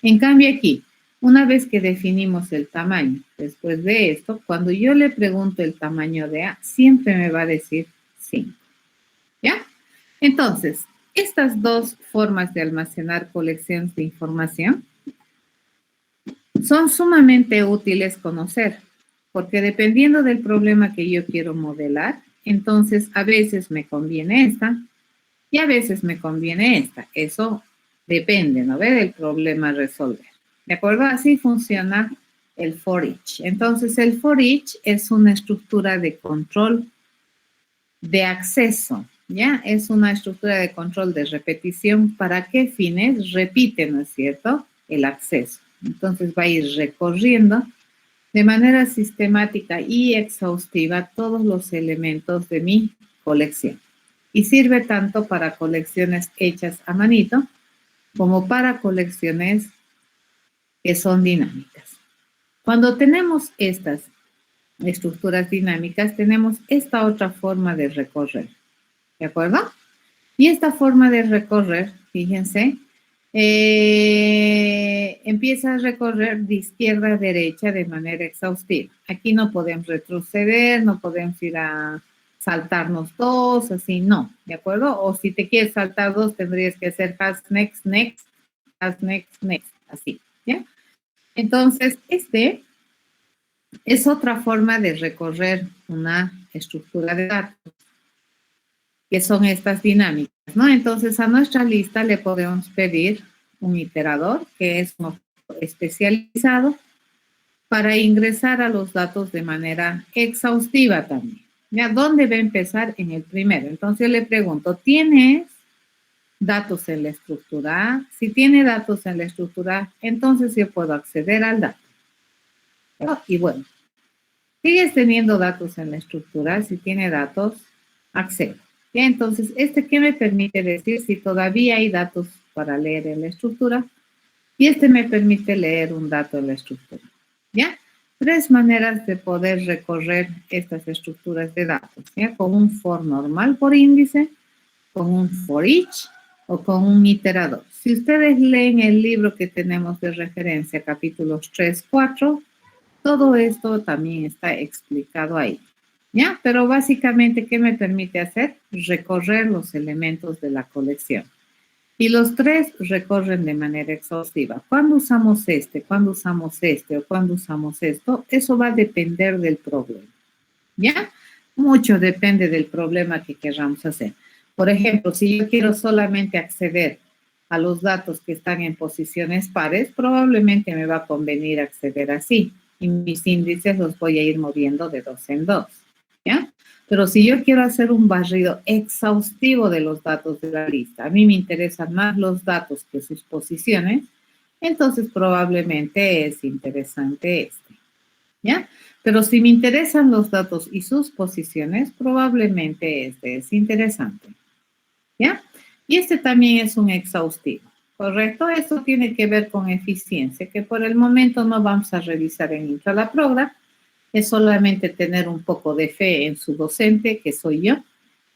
En cambio aquí, una vez que definimos el tamaño, después de esto, cuando yo le pregunto el tamaño de A, siempre me va a decir 5. ¿Ya? Entonces, estas dos formas de almacenar colecciones de información son sumamente útiles conocer, porque dependiendo del problema que yo quiero modelar, entonces a veces me conviene esta y a veces me conviene esta. Eso depende, ¿no ve? Del problema a resolver. ¿De acuerdo? Así funciona el for each. Entonces, el for each es una estructura de control de acceso, ¿ya? Es una estructura de control de repetición. ¿Para qué fines? Repite, ¿no es cierto? El acceso. Entonces va a ir recorriendo de manera sistemática y exhaustiva todos los elementos de mi colección. Y sirve tanto para colecciones hechas a manito como para colecciones que son dinámicas. Cuando tenemos estas estructuras dinámicas, tenemos esta otra forma de recorrer. ¿De acuerdo? Y esta forma de recorrer, fíjense, empieza a recorrer de izquierda a derecha de manera exhaustiva. Aquí no podemos retroceder, no podemos ir a saltarnos dos, así no, ¿de acuerdo? O si te quieres saltar dos, tendrías que hacer has next, next, has next, next, así, ¿ya? Entonces, es otra forma de recorrer una estructura de datos, que son estas dinámicas, ¿no? Entonces, a nuestra lista le podemos pedir un iterador, que es un objeto especializado para ingresar a los datos de manera exhaustiva también. ¿Ya? ¿Dónde va a empezar? En el primero. Entonces, yo le pregunto, ¿tienes datos en la estructura A? Si tiene datos en la estructura A, entonces yo puedo acceder al dato. Y bueno, sigues teniendo datos en la estructura, si tiene datos, accedo. ¿Ya? Entonces, ¿qué me permite decir si todavía hay datos para leer en la estructura? Y me permite leer un dato en la estructura. ¿Ya? Tres maneras de poder recorrer estas estructuras de datos, ¿ya? Con un for normal por índice, con un for each o con un iterador. Si ustedes leen el libro que tenemos de referencia, capítulos 3, 4, todo esto también está explicado ahí, ¿ya? Pero básicamente, ¿qué me permite hacer? Recorrer los elementos de la colección. Y los tres recorren de manera exhaustiva. ¿Cuándo usamos ¿Cuándo usamos o cuándo usamos esto? Eso va a depender del problema, ¿ya? Mucho depende del problema que queramos hacer. Por ejemplo, si yo quiero solamente acceder a los datos que están en posiciones pares, probablemente me va a convenir acceder así. Y mis índices los voy a ir moviendo de dos en dos, ¿ya? Pero si yo quiero hacer un barrido exhaustivo de los datos de la lista, a mí me interesan más los datos que sus posiciones, entonces probablemente es interesante ¿ya? Pero si me interesan los datos y sus posiciones, probablemente es interesante, ¿ya? Y también es un exhaustivo, ¿correcto? Esto tiene que ver con eficiencia, que por el momento no vamos a revisar en IntralaProgra, es solamente tener un poco de fe en su docente, que soy yo,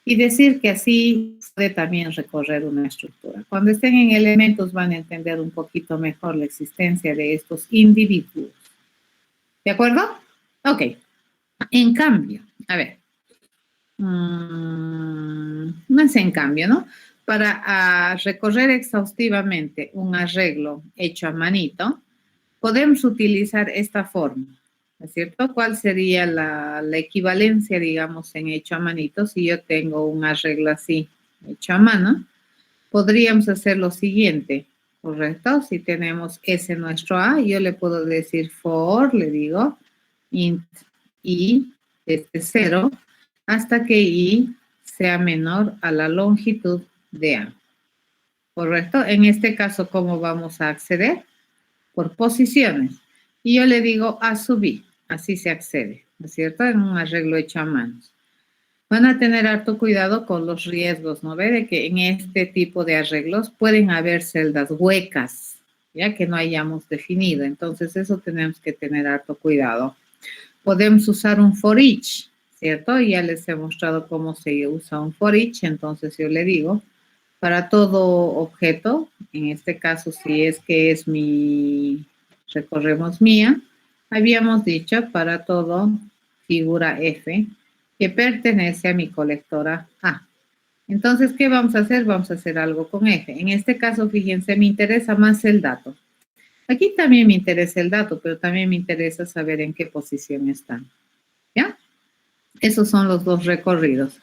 y decir que así puede también recorrer una estructura. Cuando estén en elementos van a entender un poquito mejor la existencia de estos individuos. ¿De acuerdo? Ok. En cambio, a ver, no es en cambio, ¿no? Para recorrer exhaustivamente un arreglo hecho a manito, podemos utilizar esta forma, ¿no es cierto? ¿Cuál sería la equivalencia, digamos, en hecho a manito? Si yo tengo un arreglo así, hecho a mano, podríamos hacer lo siguiente, ¿correcto? Si tenemos ese nuestro A, yo le puedo decir for, le digo, int i, 0, hasta que i sea menor a la longitud de A. ¿Correcto? En este caso, ¿cómo vamos a acceder? Por posiciones. Y yo le digo A sub i, así se accede, ¿no es cierto? En un arreglo hecho a manos. Van a tener harto cuidado con los riesgos, ¿no ve? De que en este tipo de arreglos pueden haber celdas huecas, ya que no hayamos definido. Entonces, eso tenemos que tener harto cuidado. Podemos usar un for each, ¿cierto? Ya les he mostrado cómo se usa un for each, entonces yo le digo, para todo objeto, en este caso si es que es recorremos mía, habíamos dicho para todo figura F que pertenece a mi colectora A. Entonces, ¿qué vamos a hacer? Vamos a hacer algo con F. En este caso, fíjense, me interesa más el dato. Aquí también me interesa el dato, pero también me interesa saber en qué posición están. ¿Ya? Esos son los dos recorridos.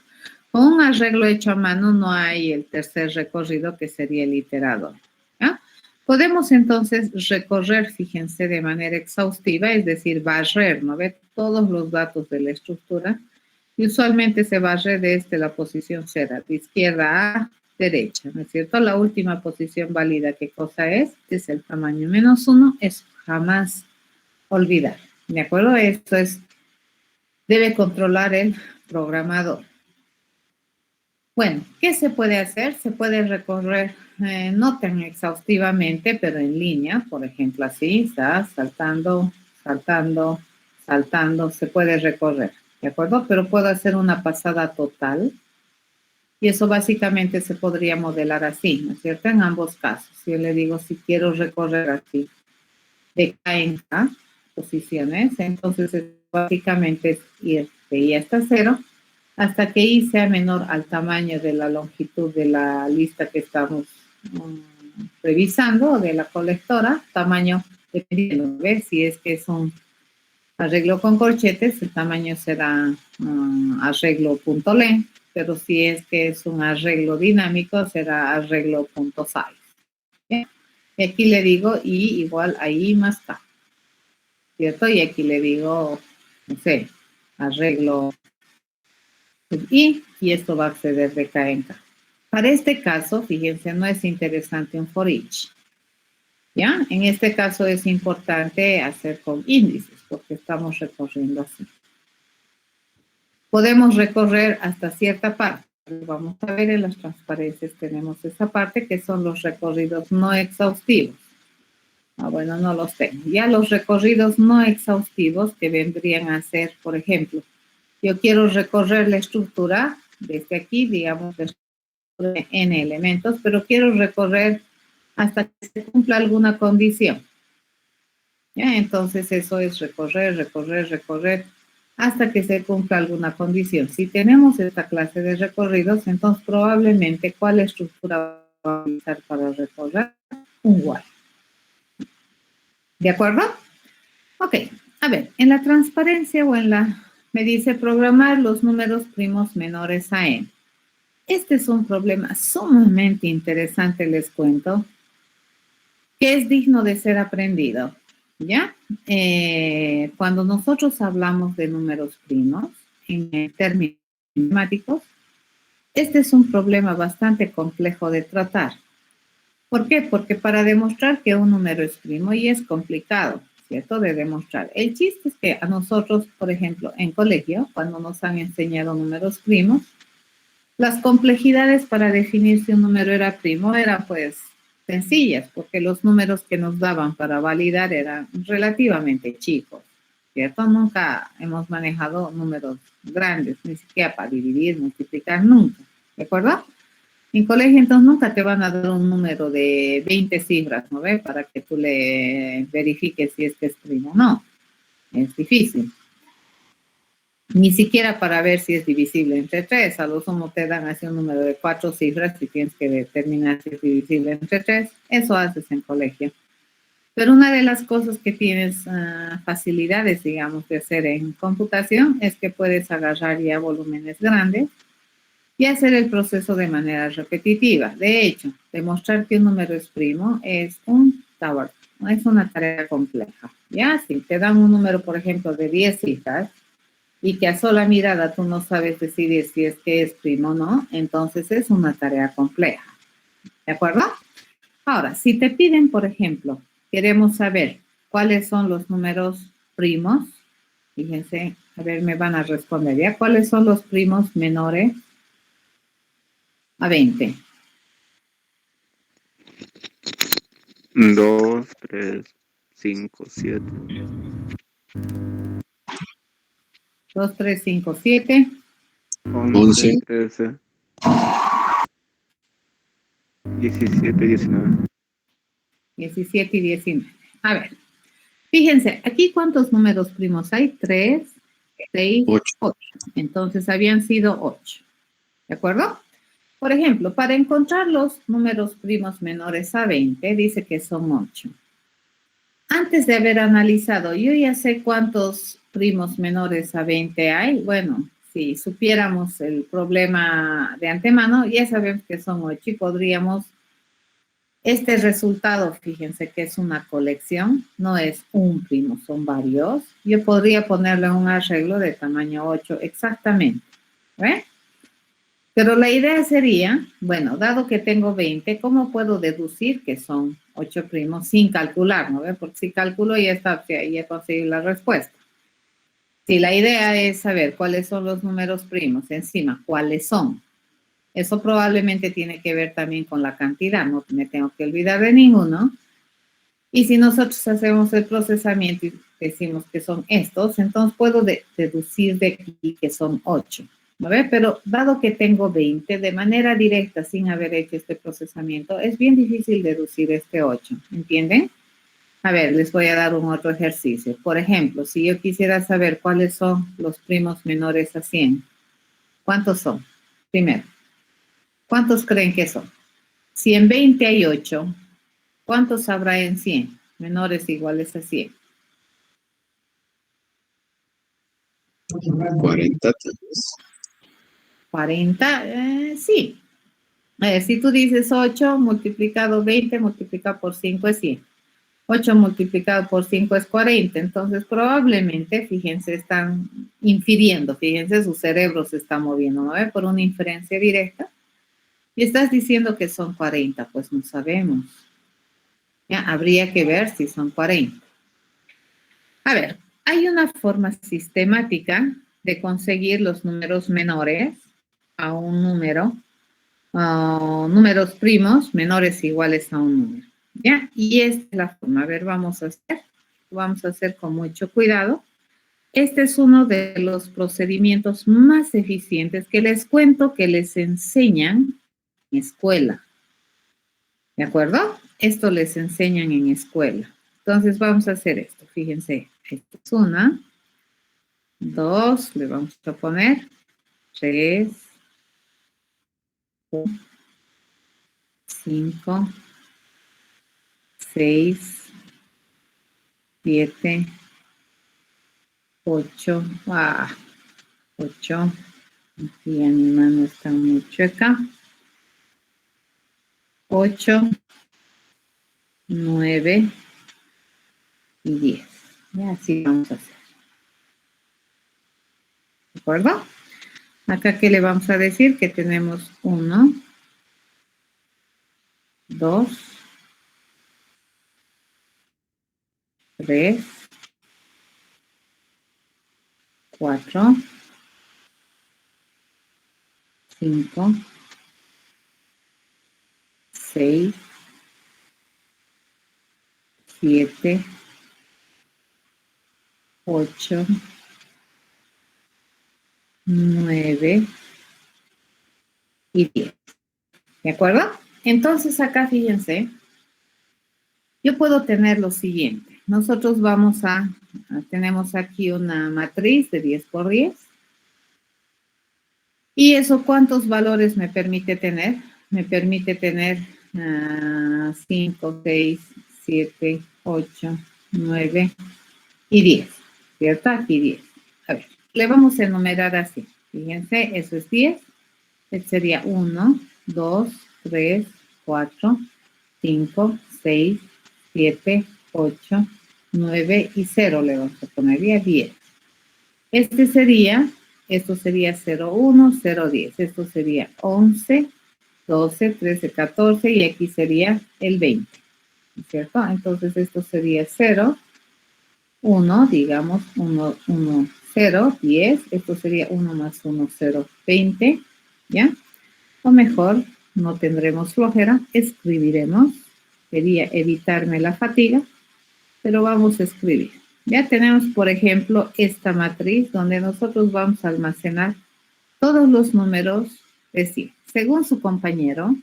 Con un arreglo hecho a mano no hay el tercer recorrido, que sería el iterador. ¿Ya? Podemos entonces recorrer, fíjense, de manera exhaustiva, es decir, barrer, ¿no ve? Todos los datos de la estructura. Y usualmente se barre desde la posición 0, de izquierda a derecha, ¿no es cierto? La última posición válida, ¿qué cosa es? Es el tamaño -1, eso jamás olvidar, ¿de acuerdo? Esto debe controlar el programador. Bueno, ¿qué se puede hacer? Se puede recorrer, no tan exhaustivamente, pero en línea, por ejemplo, así, está saltando, saltando, saltando, se puede recorrer, ¿de acuerdo? Pero puedo hacer una pasada total. Y eso básicamente se podría modelar así, ¿no es cierto? En ambos casos. Yo le digo, si quiero recorrer así, de K en K, posiciones, entonces básicamente es ir de I hasta 0 hasta que I sea menor al tamaño de la longitud de la lista que estamos revisando, de la colectora, tamaño dependiendo, ¿ves? Si es que es un arreglo con corchetes, el tamaño será arreglo.len, pero si es que es un arreglo dinámico, será arreglo.size. ¿Bien? Y aquí le digo I igual a I más K, ¿cierto? Y aquí le digo, no sé, arreglo I, y esto va a acceder de K en K. Para este caso, fíjense, no es interesante un for each. ¿Ya? En este caso es importante hacer con índices, porque estamos recorriendo así. Podemos recorrer hasta cierta parte. Vamos a ver en las transparencias, tenemos esa parte que son los recorridos no exhaustivos. Bueno, no los tengo. Ya los recorridos no exhaustivos que vendrían a ser, por ejemplo, yo quiero recorrer la estructura desde aquí, digamos, N elementos, pero quiero recorrer hasta que se cumpla alguna condición. ¿Ya? Entonces eso es recorrer, recorrer, recorrer hasta que se cumpla alguna condición. Si tenemos esta clase de recorridos, entonces probablemente ¿cuál estructura va a utilizar para recorrer? Un while. ¿De acuerdo? Ok, a ver, en la transparencia o en la, me dice programar los números primos menores a n. Este es un problema sumamente interesante, les cuento, que es digno de ser aprendido, ¿ya? Cuando nosotros hablamos de números primos, en términos matemáticos, este es un problema bastante complejo de tratar. ¿Por qué? Porque para demostrar que un número es primo, y es complicado, ¿cierto? De demostrar. El chiste es que a nosotros, por ejemplo, en colegio, cuando nos han enseñado números primos, las complejidades para definir si un número era primo eran pues sencillas, porque los números que nos daban para validar eran relativamente chicos, ¿cierto? Nunca hemos manejado números grandes, ni siquiera para dividir, multiplicar, nunca, ¿de acuerdo? En colegio entonces nunca te van a dar un número de 20 cifras, ¿no ves? Para que tú le verifiques si es que es primo, no, es difícil. Ni siquiera para ver si es divisible entre 3. A lo sumo te dan así un número de 4 cifras y tienes que determinar si es divisible entre 3. Eso haces en colegio. Pero una de las cosas que tienes facilidades, digamos, de hacer en computación es que puedes agarrar ya volúmenes grandes y hacer el proceso de manera repetitiva. De hecho, demostrar que un número es primo es es una tarea compleja. Ya, si te dan un número, por ejemplo, de 10 cifras, y que a sola mirada tú no sabes decidir si es que es primo o no, entonces es una tarea compleja. ¿De acuerdo? Ahora, si te piden, por ejemplo, queremos saber cuáles son los números primos, fíjense, a ver, me van a responder ya, ¿cuáles son los primos menores a 20? 2, 3, 5, 7. 2, 3, 5, 7. 11, 13, 17, 19. 17 y 19. A ver, fíjense, aquí cuántos números primos hay, 3, 6, 8. Entonces habían sido 8. ¿De acuerdo? Por ejemplo, para encontrar los números primos menores a 20, dice que son 8. Antes de haber analizado, yo ya sé cuántos primos menores a 20 hay. Bueno, si supiéramos el problema de antemano, ya sabemos que son 8 y podríamos, este resultado, fíjense que es una colección, no es un primo, son varios. Yo podría ponerle un arreglo de tamaño 8 exactamente. ¿Ve? Pero la idea sería, bueno, dado que tengo 20, ¿cómo puedo deducir que son 8 primos sin calcular, no ve? Porque si calculo ya está, ya conseguí la respuesta. Si la idea es saber cuáles son los números primos, encima, cuáles son. Eso probablemente tiene que ver también con la cantidad, no me tengo que olvidar de ninguno. Y si nosotros hacemos el procesamiento y decimos que son estos, entonces puedo deducir de aquí que son 8. ¿No ve? Pero dado que tengo 20, de manera directa, sin haber hecho este procesamiento, es bien difícil deducir este 8. ¿Entienden? A ver, les voy a dar un otro ejercicio. Por ejemplo, si yo quisiera saber cuáles son los primos menores a 100, ¿Cuántos son? Primero, ¿cuántos creen que son? Si en 20 hay 8, ¿cuántos habrá en 100? Menores iguales a 100. 40 tal vez. 40, sí. Si tú dices 8 multiplicado 20 multiplicado por 5 es 100. 8 multiplicado por 5 es 40. Entonces, probablemente, fíjense, están infiriendo. Fíjense, su cerebro se está moviendo, ¿no ve? Por una inferencia directa. Y estás diciendo que son 40. Pues no sabemos. Ya, habría que ver si son 40. A ver, hay una forma sistemática de conseguir los números menores a un número, números primos menores iguales a un número, ¿ya? Y esta es la forma. A ver, vamos a hacer con mucho cuidado. Este es uno de los procedimientos más eficientes que les cuento que les enseñan en escuela, ¿de acuerdo? Esto les enseñan en escuela. Entonces vamos a hacer esto. Fíjense, esta es una, 2, le vamos a poner 3, 5, 6, 7, 8, 8, aquí mi mano está muy chueca, 8, 9 y 10. Y así vamos a hacer. ¿De acuerdo? Acá, ¿qué le vamos a decir? Que tenemos 1, 2, 3, 4, 5, 6, 7, 8, 9 y 10. ¿De acuerdo? Entonces acá fíjense, yo puedo tener lo siguiente. Nosotros tenemos aquí una matriz de 10 por 10. ¿Y eso cuántos valores me permite tener? Me permite tener 5, 6, 7, 8, 9 y 10. ¿Cierto? Aquí 10. A ver, le vamos a enumerar así. Fíjense, eso es 10. Este sería 1, 2, 3, 4, 5, 6, 7, 8, 9 y 0 le vamos a poner 10. Esto sería 0, 1, 0, 10. Esto sería 11, 12, 13, 14 y aquí sería el 20. ¿Cierto? Entonces esto sería 0, 1, digamos, 1, 1, 0, 10. Esto sería 1 más 1, 0, 20. ¿Ya? O mejor, no tendremos flojera, escribiremos. Quería evitarme la fatiga, pero vamos a escribir. Ya tenemos, por ejemplo, esta matriz donde nosotros vamos a almacenar todos los números de 100. Según su compañero,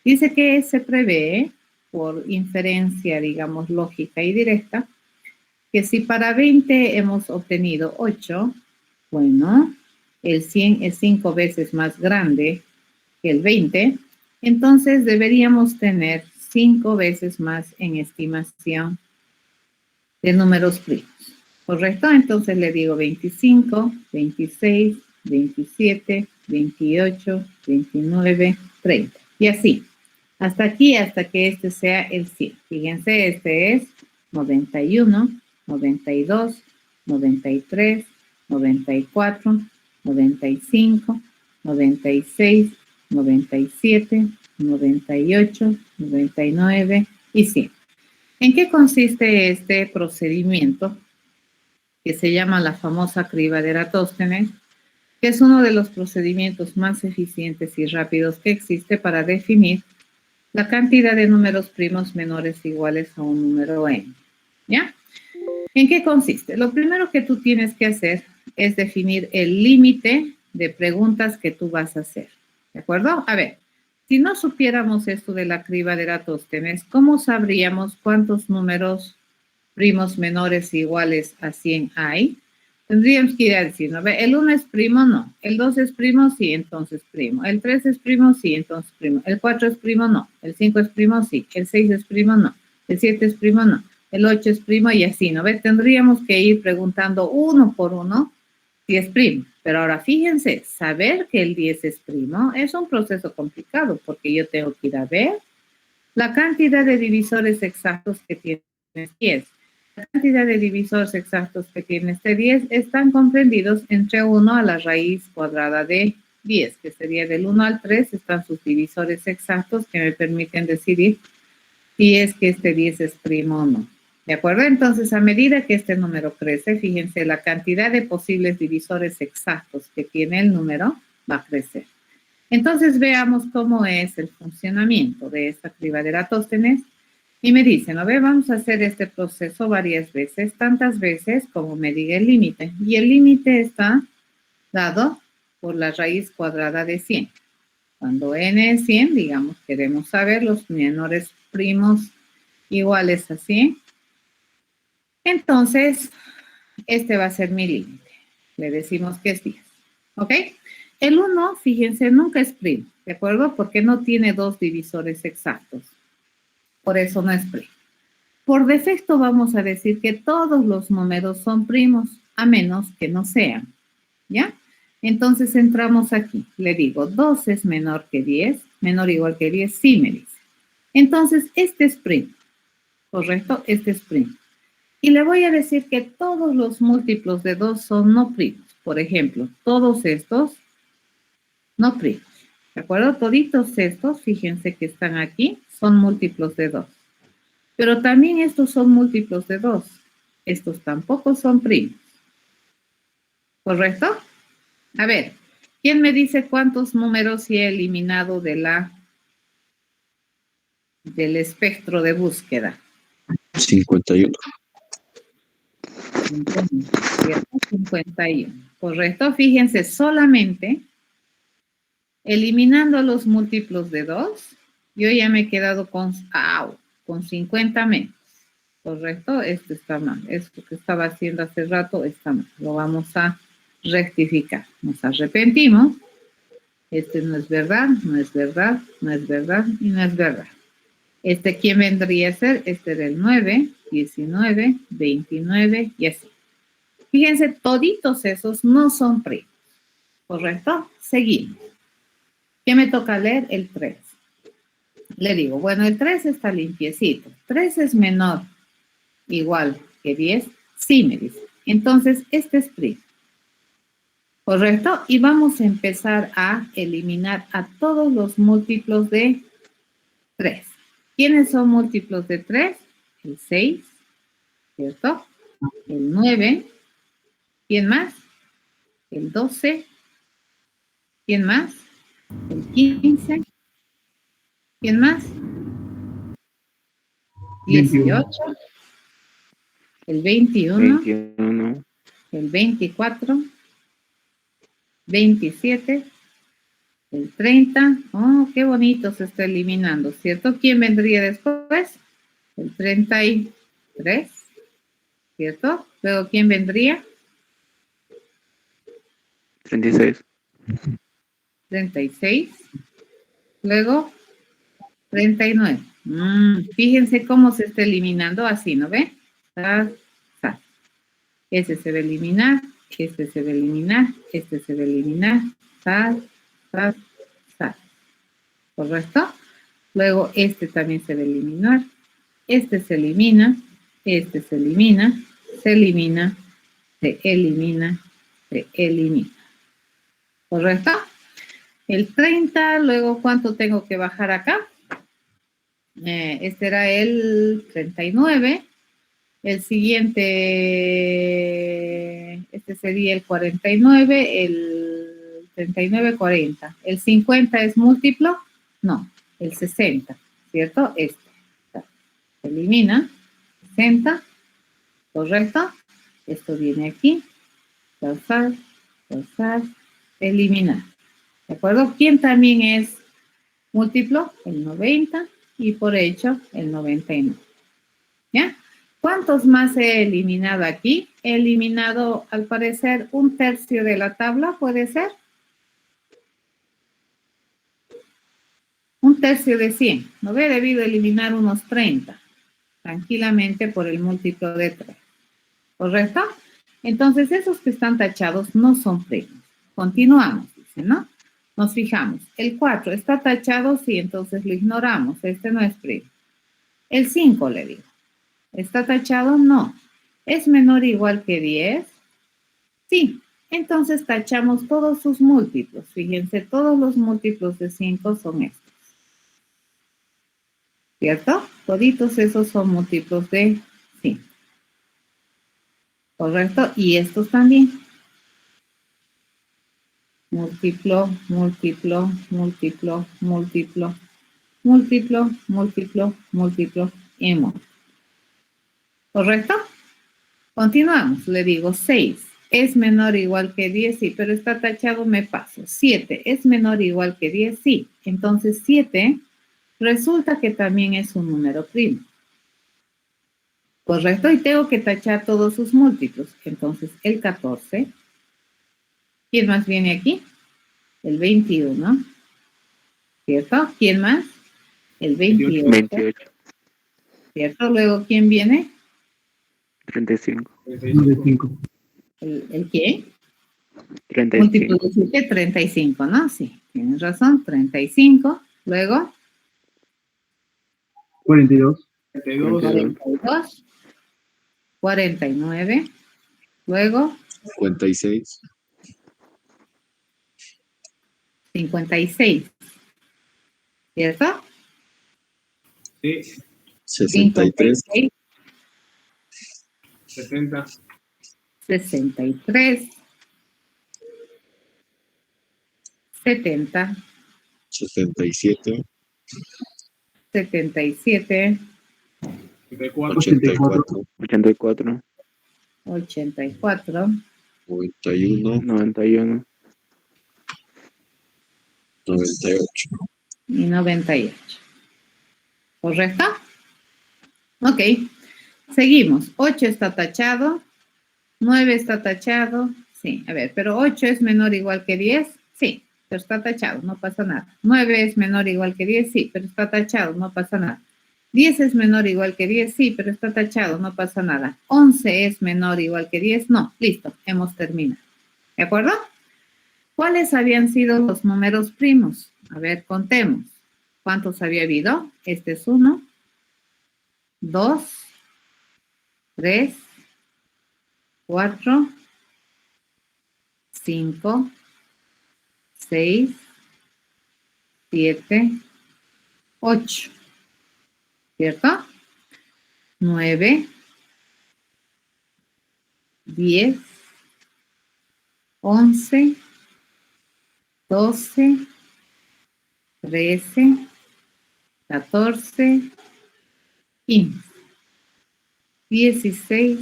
dice que se prevé, por inferencia, digamos, lógica y directa, que si para 20 hemos obtenido 8, bueno, el 100 es 5 veces más grande que el 20, entonces deberíamos tener 5 veces más en estimación de números primos. ¿Correcto? Entonces le digo 25, 26, 27, 28, 29, 30. Y así. Hasta aquí, hasta que este sea el 100. Fíjense, este es 91, 92, 93, 94, 95, 96, 97, 98, 99 y 100. ¿En qué consiste este procedimiento que se llama la famosa criba de Eratóstenes, que es uno de los procedimientos más eficientes y rápidos que existe para definir la cantidad de números primos menores o iguales a un número n? ¿Ya? ¿En qué consiste? Lo primero que tú tienes que hacer es definir el límite de preguntas que tú vas a hacer. ¿De acuerdo? A ver, si no supiéramos esto de la criba de Eratóstenes, ¿cómo sabríamos cuántos números primos menores iguales a 100 hay? Tendríamos que ir a decir, ¿no? El 1 es primo, no. El 2 es primo, sí, entonces primo. El 3 es primo, sí, entonces primo. El 4 es primo, no. El 5 es primo, sí. El 6 es primo, no. El 7 es primo, no. El 8 es primo y así, ¿no? Tendríamos que ir preguntando uno por uno si es primo. Pero ahora fíjense, saber que el 10 es primo es un proceso complicado porque yo tengo que ir a ver la cantidad de divisores exactos que tiene 10. La cantidad de divisores exactos que tiene este 10 están comprendidos entre 1 a la raíz cuadrada de 10, que sería del 1 al 3, están sus divisores exactos que me permiten decidir si es que este 10 es primo o no. ¿De acuerdo? Entonces, a medida que este número crece, fíjense, la cantidad de posibles divisores exactos que tiene el número va a crecer. Entonces, veamos cómo es el funcionamiento de esta criba de Eratóstenes. Y me dicen, a ver, vamos a hacer este proceso varias veces, tantas veces como me diga el límite. Y el límite está dado por la raíz cuadrada de 100. Cuando n es 100, digamos, queremos saber los menores primos iguales a 100. Entonces, este va a ser mi límite. Le decimos que es 10. ¿Ok? El 1, fíjense, nunca es primo, ¿de acuerdo? Porque no tiene dos divisores exactos. Por eso no es primo. Por defecto vamos a decir que todos los números son primos, a menos que no sean, ¿ya? Entonces entramos aquí, le digo, 2 es menor que 10, menor o igual que 10, sí me dice. Entonces, este es primo, ¿correcto? Este es primo. Y le voy a decir que todos los múltiplos de 2 son no primos. Por ejemplo, todos estos no primos, ¿de acuerdo? Toditos estos, fíjense que están aquí, son múltiplos de 2. Pero también estos son múltiplos de 2. Estos tampoco son primos. ¿Correcto? A ver, ¿quién me dice cuántos números he eliminado del espectro de búsqueda? 51. 51. ¿Correcto? Fíjense, solamente eliminando los múltiplos de 2, yo ya me he quedado con 50 menos. ¿Correcto? Esto está mal. Esto que estaba haciendo hace rato está mal. Lo vamos a rectificar. Nos arrepentimos. Este no es verdad, no es verdad, no es verdad y no es verdad. ¿Quién vendría a ser? Este era el 9, 19, 29 y así. Fíjense, toditos esos no son primos. ¿Correcto? Seguimos. ¿Qué me toca leer? El 3. Le digo, bueno, el 3 está limpiecito. 3 es menor, igual que 10. Sí, me dice. Entonces, este es primo. ¿Correcto? Y vamos a empezar a eliminar a todos los múltiplos de 3. ¿Quiénes son múltiplos de 3? El 6, ¿cierto? El 9. ¿Quién más? El 12. ¿Quién más? El 15. ¿Quién más? 18. El 21. 21. El 24. 27. El 30. Oh, qué bonito se está eliminando, ¿cierto? ¿Quién vendría después? El 33. ¿Cierto? Luego, ¿quién vendría? 36. 36. Luego, 39. Fíjense cómo se está eliminando así, ¿no ve? Ese se va a eliminar, este se va a eliminar, este se va a eliminar, ¿correcto? Luego, este también se va a eliminar, este se elimina, este se elimina, se elimina, se elimina, se elimina. ¿Correcto? El 30, luego, ¿cuánto tengo que bajar acá? Este era el 39. El siguiente, este sería el 49, el 39, 40. ¿El 50 es múltiplo? No, el 60, ¿cierto? Este. Se elimina. 60, ¿correcto? Esto viene aquí. Pausar, eliminar. ¿De acuerdo? ¿Quién también es múltiplo? El 90 y por hecho el 99. ¿Ya? ¿Cuántos más he eliminado aquí? He eliminado, al parecer, 1/3 de la tabla, ¿puede ser? 1/3 de 100. No hubiera debido eliminar unos 30, tranquilamente por el múltiplo de 3. ¿Correcto? Entonces, esos que están tachados no son primos. Continuamos, dice, ¿no? Nos fijamos. El 4 está tachado, sí, entonces lo ignoramos. Este no es primo. El 5, le digo. ¿Está tachado? No. ¿Es menor o igual que 10? Sí. Entonces tachamos todos sus múltiplos. Fíjense, todos los múltiplos de 5 son estos. ¿Cierto? Toditos esos son múltiplos de 5. ¿Correcto? Y estos también. Múltiplo, múltiplo, múltiplo, múltiplo, múltiplo, múltiplo, múltiplo y múltiplo. ¿Correcto? Continuamos. Le digo 6. ¿Es menor o igual que 10? Sí, pero está tachado, me paso. 7. ¿Es menor o igual que 10? Sí. Entonces 7 resulta que también es un número primo. ¿Correcto? Y tengo que tachar todos sus múltiplos. Entonces el 14. ¿Quién más viene aquí? El 21. ¿Cierto? ¿Quién más? El 28. 28. ¿Cierto? Luego, ¿quién viene? 35. 35. ¿El qué? 35. Múltiplo de 7, 35, ¿no? Sí, tienes razón, 35. Luego, 42. 42. 49. Luego, 56. 56. ¿Cierto? Sí. 63. 56. 70. 63. 70. 77. 77. 84. 84. 84. 91. 91. 98. Y 98. ¿Correcto? Ok. Seguimos. 8 está tachado. 9 está tachado. Sí, a ver, pero 8 es menor o igual que 10. Sí, pero está tachado, no pasa nada. 9 es menor o igual que 10. Sí, pero está tachado, no pasa nada. 10 es menor o igual que 10. Sí, pero está tachado, no pasa nada. 11 es menor o igual que 10. No, listo, hemos terminado. ¿De acuerdo? ¿Cuáles habían sido los números primos? A ver, contemos. ¿Cuántos había habido? Este es 1, 2, 3, 4, 5, 6, 7, 8. ¿Cierto? 9, 10, 11, 12, 13, 14, 15, 16,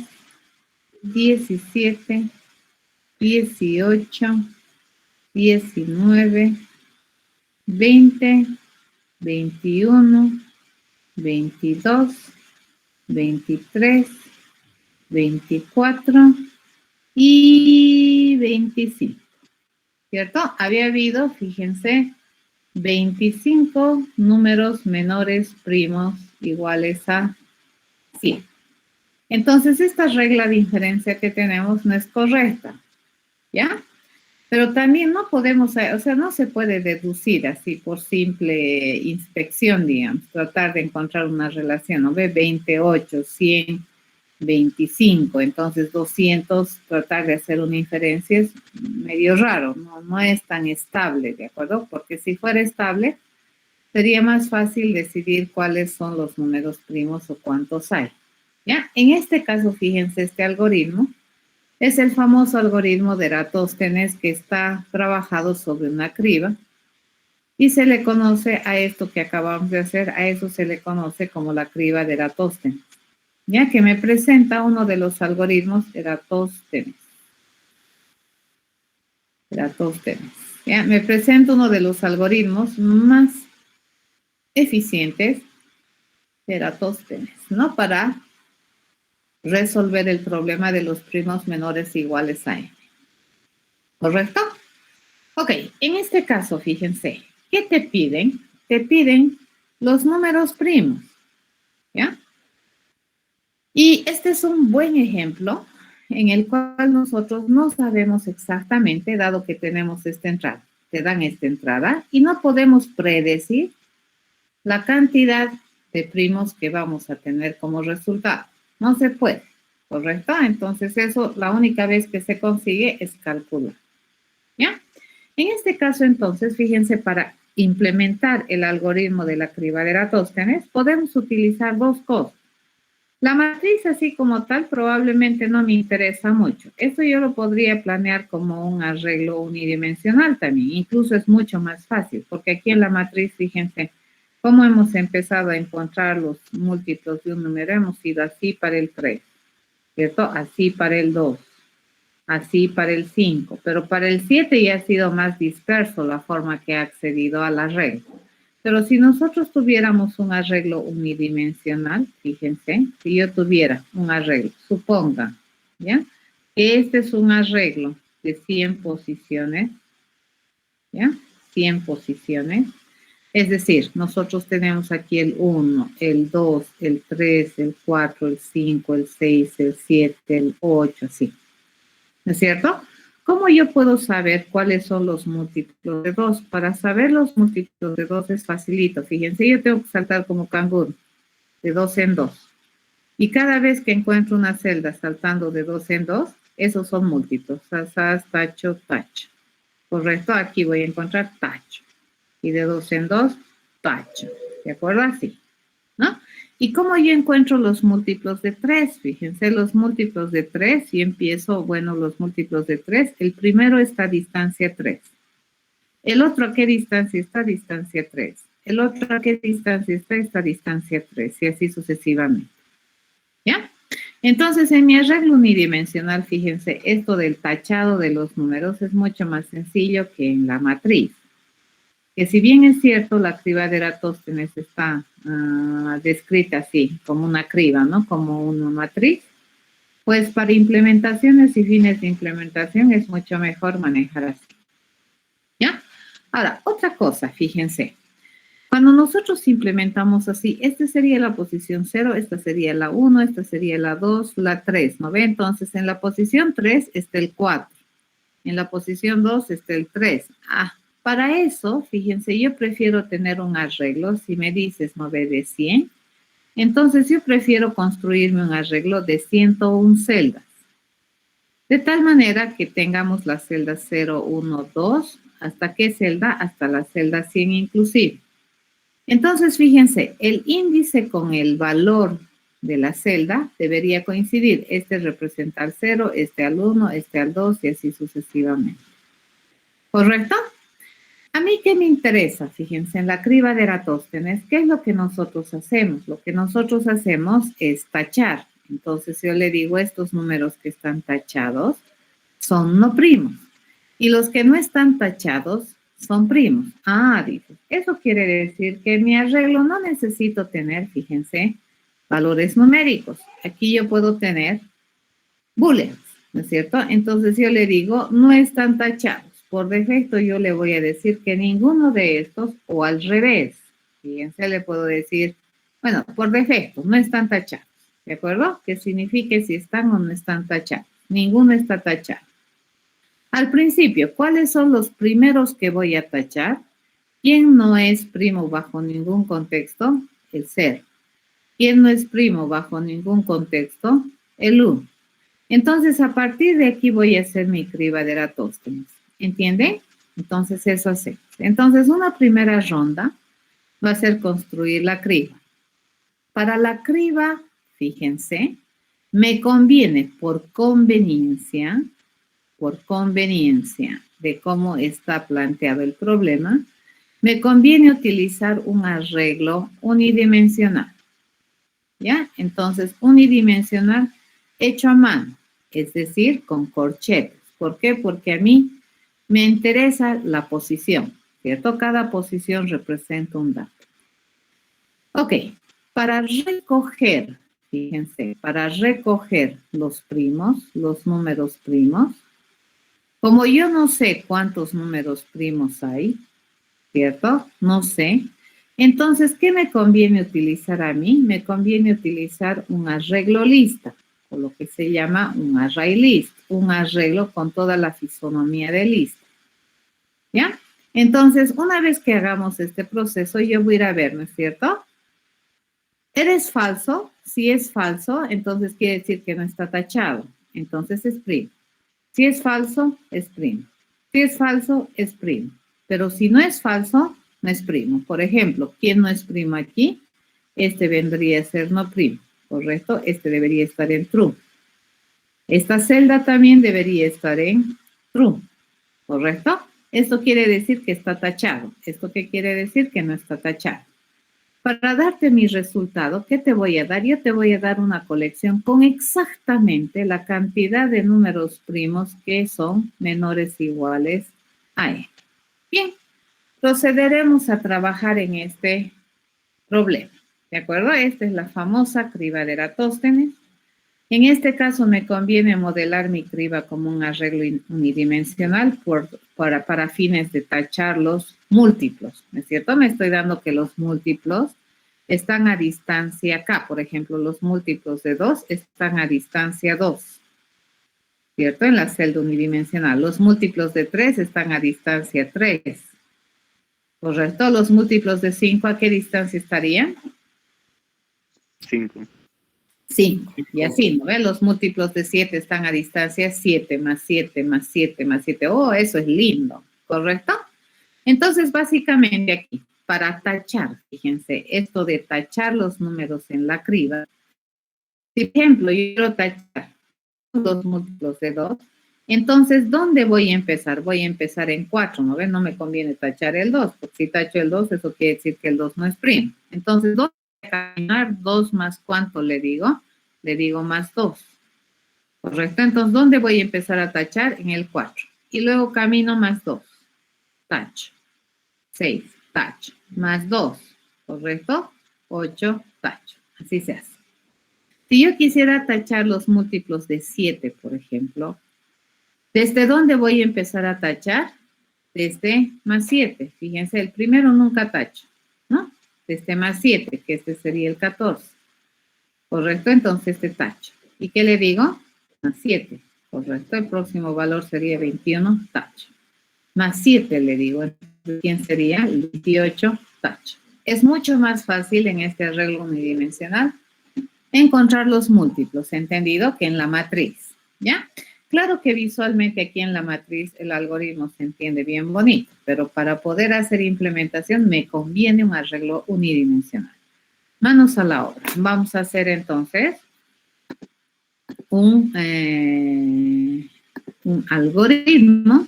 17, 18, 19, 20, 21, 22, 23, 24 y 25. ¿Cierto? Había habido, fíjense, 25 números menores primos iguales a 100. Entonces, esta regla de inferencia que tenemos no es correcta, ¿ya? Pero también no podemos, o sea, no se puede deducir así por simple inspección, digamos, tratar de encontrar una relación, ¿no ve? 28, 100, 25, entonces 200, tratar de hacer una inferencia es medio raro, no es tan estable, ¿de acuerdo? Porque si fuera estable, sería más fácil decidir cuáles son los números primos o cuántos hay, ¿ya? En este caso, fíjense, este algoritmo es el famoso algoritmo de Eratóstenes que está trabajado sobre una criba y se le conoce a esto que acabamos de hacer, a eso se le conoce como la criba de Eratóstenes. Ya que me presenta uno de los algoritmos Eratóstenes. Ya, me presenta uno de los algoritmos más eficientes de Eratóstenes, ¿no? Para resolver el problema de los primos menores iguales a n. ¿Correcto? Ok, en este caso, fíjense, ¿qué te piden? Te piden los números primos, ¿ya? Y este es un buen ejemplo en el cual nosotros no sabemos exactamente, dado que tenemos esta entrada. Te dan esta entrada y no podemos predecir la cantidad de primos que vamos a tener como resultado. No se puede, ¿correcto? Entonces eso, la única vez que se consigue es calcular, ¿ya? En este caso, entonces, fíjense, para implementar el algoritmo de la criba de Eratóstenes, podemos utilizar dos cosas. La matriz así como tal probablemente no me interesa mucho. Esto yo lo podría planear como un arreglo unidimensional también. Incluso es mucho más fácil, porque aquí en la matriz, fíjense, cómo hemos empezado a encontrar los múltiplos de un número. Hemos ido así para el 3, ¿cierto? Así para el 2, así para el 5. Pero para el 7 ya ha sido más disperso la forma que ha accedido al arreglo. Pero si nosotros tuviéramos un arreglo unidimensional, fíjense, si yo tuviera un arreglo, suponga, ¿ya? Que este es un arreglo de 100 posiciones, ¿ya? 100 posiciones. Es decir, nosotros tenemos aquí el 1, el 2, el 3, el 4, el 5, el 6, el 7, el 8, así. ¿No es cierto? ¿Cómo yo puedo saber cuáles son los múltiplos de 2? Para saber los múltiplos de 2 es facilito. Fíjense, yo tengo que saltar como canguro, de 2 en 2. Y cada vez que encuentro una celda saltando de 2 en 2, esos son múltiplos. Sas, tacho, tacho. ¿Correcto? Aquí voy a encontrar tacho. Y de 2 en 2, tacho. ¿De acuerdo? Así, ¿no? ¿Y cómo yo encuentro los múltiplos de 3? Fíjense, los múltiplos de 3, y empiezo, bueno, los múltiplos de 3. El primero está a distancia 3. ¿El otro a qué distancia está? Distancia 3. ¿El otro a qué distancia está? Está a distancia 3, y así sucesivamente. ¿Ya? Entonces, en mi arreglo unidimensional, fíjense, esto del tachado de los números es mucho más sencillo que en la matriz. Que si bien es cierto, la criba de Eratóstenes está descrita así, como una criba, ¿no? Como una matriz, pues para implementaciones y fines de implementación es mucho mejor manejar así. ¿Ya? Ahora, otra cosa, fíjense. Cuando nosotros implementamos así, esta sería la posición 0, esta sería la 1, esta sería la 2, la 3, ¿no ve? Entonces, en la posición 3 está el 4, en la posición 2 está el 3. Para eso, fíjense, yo prefiero tener un arreglo. Si me dices, ¿no ve? De 100, entonces yo prefiero construirme un arreglo de 101 celdas. De tal manera que tengamos las celdas 0, 1, 2. ¿Hasta qué celda? Hasta la celda 100 inclusive. Entonces, fíjense, el índice con el valor de la celda debería coincidir. Este representa al 0, este al 1, este al 2 y así sucesivamente. ¿Correcto? A mí, ¿qué me interesa? Fíjense, en la criba de Eratóstenes, ¿qué es lo que nosotros hacemos? Lo que nosotros hacemos es tachar. Entonces, yo le digo, estos números que están tachados son no primos. Y los que no están tachados son primos. Dice, eso quiere decir que en mi arreglo no necesito tener, fíjense, valores numéricos. Aquí yo puedo tener booleans, ¿no es cierto? Entonces, yo le digo, no están tachados. Por defecto yo le voy a decir que ninguno de estos, o al revés, fíjense, le puedo decir, bueno, por defecto, no están tachados, ¿de acuerdo? Que signifique si están o no están tachados. Ninguno está tachado. Al principio, ¿cuáles son los primeros que voy a tachar? ¿Quién no es primo bajo ningún contexto? El 0. ¿Quién no es primo bajo ningún contexto? El 1. Entonces, a partir de aquí voy a hacer mi criba de Eratóstenes. ¿Entienden? Entonces, eso hacemos. Entonces, una primera ronda va a ser construir la criba. Para la criba, fíjense, me conviene por conveniencia de cómo está planteado el problema, me conviene utilizar un arreglo unidimensional. ¿Ya? Entonces, unidimensional hecho a mano, es decir, con corchetes. ¿Por qué? Porque a mí me interesa la posición, ¿cierto? Cada posición representa un dato. Ok, para recoger, fíjense, para recoger los primos, los números primos, como yo no sé cuántos números primos hay, ¿cierto? No sé. Entonces, ¿qué me conviene utilizar a mí? Me conviene utilizar un arreglo lista, o lo que se llama un array list, un arreglo con toda la fisonomía de lista. ¿Ya? Entonces, una vez que hagamos este proceso, yo voy a ir a ver, ¿no es cierto? ¿Eres falso? Si es falso, entonces quiere decir que no está tachado. Entonces es primo. Si es falso, es primo. Si es falso, es primo. Pero si no es falso, no es primo. Por ejemplo, ¿quién no es primo aquí? Este vendría a ser no primo, ¿correcto? Este debería estar en true. Esta celda también debería estar en true, ¿correcto? Esto quiere decir que está tachado. ¿Esto qué quiere decir? Que no está tachado. Para darte mi resultado, ¿qué te voy a dar? Yo te voy a dar una colección con exactamente la cantidad de números primos que son menores o iguales a n. Bien, procederemos a trabajar en este problema. ¿De acuerdo? Esta es la famosa criba de Eratóstenes. En este caso me conviene modelar mi criba como un arreglo unidimensional para fines de tachar los múltiplos, ¿no es cierto? Me estoy dando que los múltiplos están a distancia acá. Por ejemplo, los múltiplos de 2 están a distancia 2, ¿cierto? En la celda unidimensional. Los múltiplos de 3 están a distancia 3. ¿Correcto? Los múltiplos de 5, ¿a qué distancia estarían? 5. 5. Y así, ¿no ve? Los múltiplos de 7 están a distancia 7 más 7 más 7 más 7. Oh, eso es lindo, ¿correcto? Entonces, básicamente aquí, para tachar, fíjense, esto de tachar los números en la criba, por ejemplo, yo quiero tachar los múltiplos de 2, entonces, ¿dónde voy a empezar? Voy a empezar en 4, ¿no ven? No me conviene tachar el 2, porque si tacho el 2, eso quiere decir que el 2 no es primo. Entonces, ¿dónde voy a caminar? 2 más ¿cuánto le digo? Le digo más 2, ¿correcto? Entonces, ¿dónde voy a empezar a tachar? En el 4. Y luego camino más 2, tacho. 6, tacho. Más 2, ¿correcto? 8, tacho. Así se hace. Si yo quisiera tachar los múltiplos de 7, por ejemplo, ¿desde dónde voy a empezar a tachar? Desde más 7. Fíjense, el primero nunca tacho, ¿no? Desde más 7, que este sería el 14. ¿Correcto? Entonces este tacho. ¿Y qué le digo? Más 7. ¿Correcto? El próximo valor sería 21, tacho. Más 7 le digo. ¿Quién sería? El 28, tacho. Es mucho más fácil en este arreglo unidimensional encontrar los múltiplos, ¿entendido? Que en la matriz, ¿ya? Claro que visualmente aquí en la matriz el algoritmo se entiende bien bonito, pero para poder hacer implementación me conviene un arreglo unidimensional. Manos a la obra. Vamos a hacer entonces un algoritmo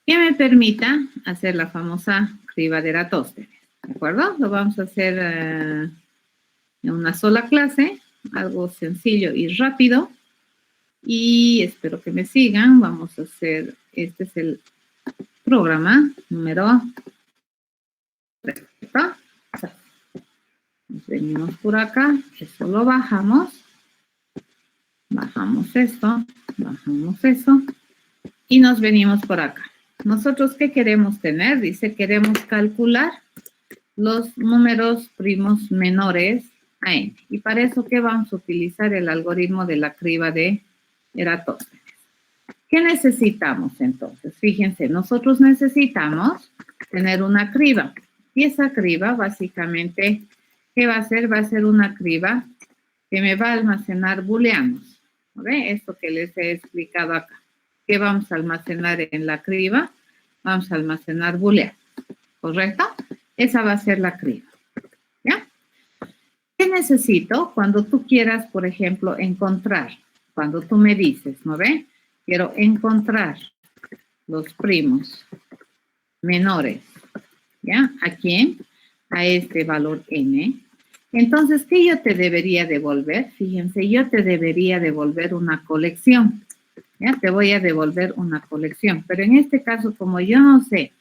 que me permita hacer la famosa criba de Eratóstenes. ¿De acuerdo? Lo vamos a hacer en una sola clase, algo sencillo y rápido. Y espero que me sigan. Vamos a hacer, este es el programa número 3. Nos venimos por acá, eso lo bajamos. Bajamos esto, bajamos eso. Y nos venimos por acá. Nosotros, ¿qué queremos tener? Dice, queremos calcular los números primos menores a n. Y para eso, ¿qué vamos a utilizar? El algoritmo de la criba de Eratóstenes. ¿Qué necesitamos entonces? Fíjense, nosotros necesitamos tener una criba. Y esa criba, básicamente, ¿qué va a hacer? Va a ser una criba que me va a almacenar booleanos. ¿Ve? Esto que les he explicado acá. ¿Qué vamos a almacenar en la criba? Vamos a almacenar booleanos. ¿Correcto? Esa va a ser la criba. ¿Ya? ¿Qué necesito? Cuando tú quieras, por ejemplo, encontrar, cuando tú me dices, ¿no ve? Quiero encontrar los primos menores, ¿ya? ¿A quién? A este valor n. Entonces, ¿qué yo te debería devolver? Fíjense, yo te debería devolver una colección. ¿Ya? Te voy a devolver una colección. Pero en este caso, como yo no sé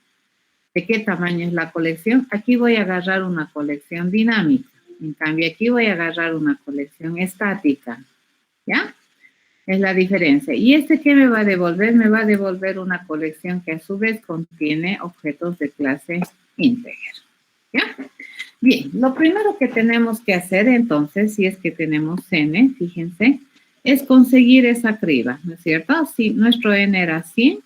de qué tamaño es la colección, aquí voy a agarrar una colección dinámica. En cambio, aquí voy a agarrar una colección estática, ¿ya? Es la diferencia. ¿Y este qué me va a devolver? Me va a devolver una colección que a su vez contiene objetos de clase integer, ¿ya? Bien, lo primero que tenemos que hacer entonces, si es que tenemos n, fíjense, es conseguir esa criba, ¿no es cierto? Si nuestro n era 100,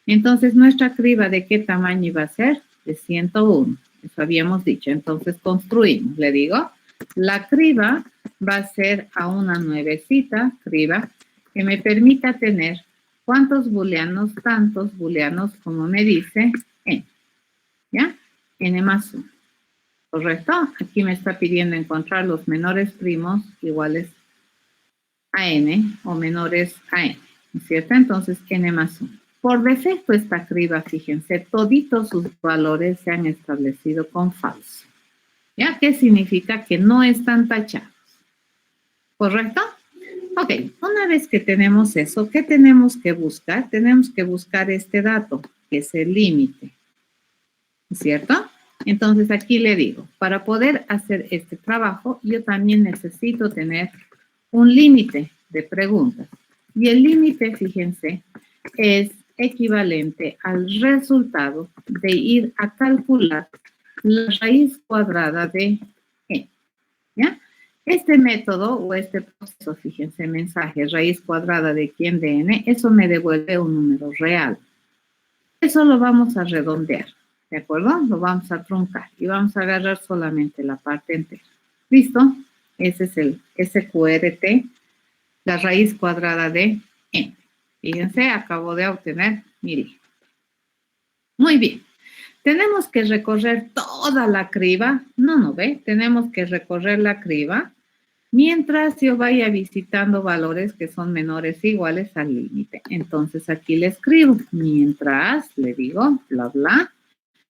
entonces nuestra criba ¿de qué tamaño iba a ser? De 101, eso habíamos dicho. Entonces construimos, le digo, la criba va a ser a una nuevecita criba que me permita tener ¿cuántos booleanos? Tantos booleanos como me dice n, ¿ya? n más 1. ¿Correcto? Aquí me está pidiendo encontrar los menores primos iguales a n o menores a n, ¿no es cierto? Entonces, n más 1. Por defecto esta criba, fíjense, toditos sus valores se han establecido con falso. ¿Ya? ¿Qué significa? Que no están tachados. ¿Correcto? Ok, una vez que tenemos eso, ¿qué tenemos que buscar? Tenemos que buscar este dato, que es el límite. ¿Es cierto? Entonces aquí le digo, para poder hacer este trabajo, yo también necesito tener un límite de preguntas. Y el límite, fíjense, es equivalente al resultado de ir a calcular la raíz cuadrada de n, ¿ya? Este método o este proceso, fíjense, mensaje, raíz cuadrada de quién de n, eso me devuelve un número real. Eso lo vamos a redondear. ¿De acuerdo? Lo vamos a truncar y vamos a agarrar solamente la parte entera. ¿Listo? Ese es el SQRT, la raíz cuadrada de n. Fíjense, acabo de obtener 1000. Muy bien. ¿Tenemos que recorrer toda la criba? No, ¿ve? Tenemos que recorrer la criba mientras yo vaya visitando valores que son menores o iguales al límite. Entonces aquí le escribo, mientras, le digo, bla, bla,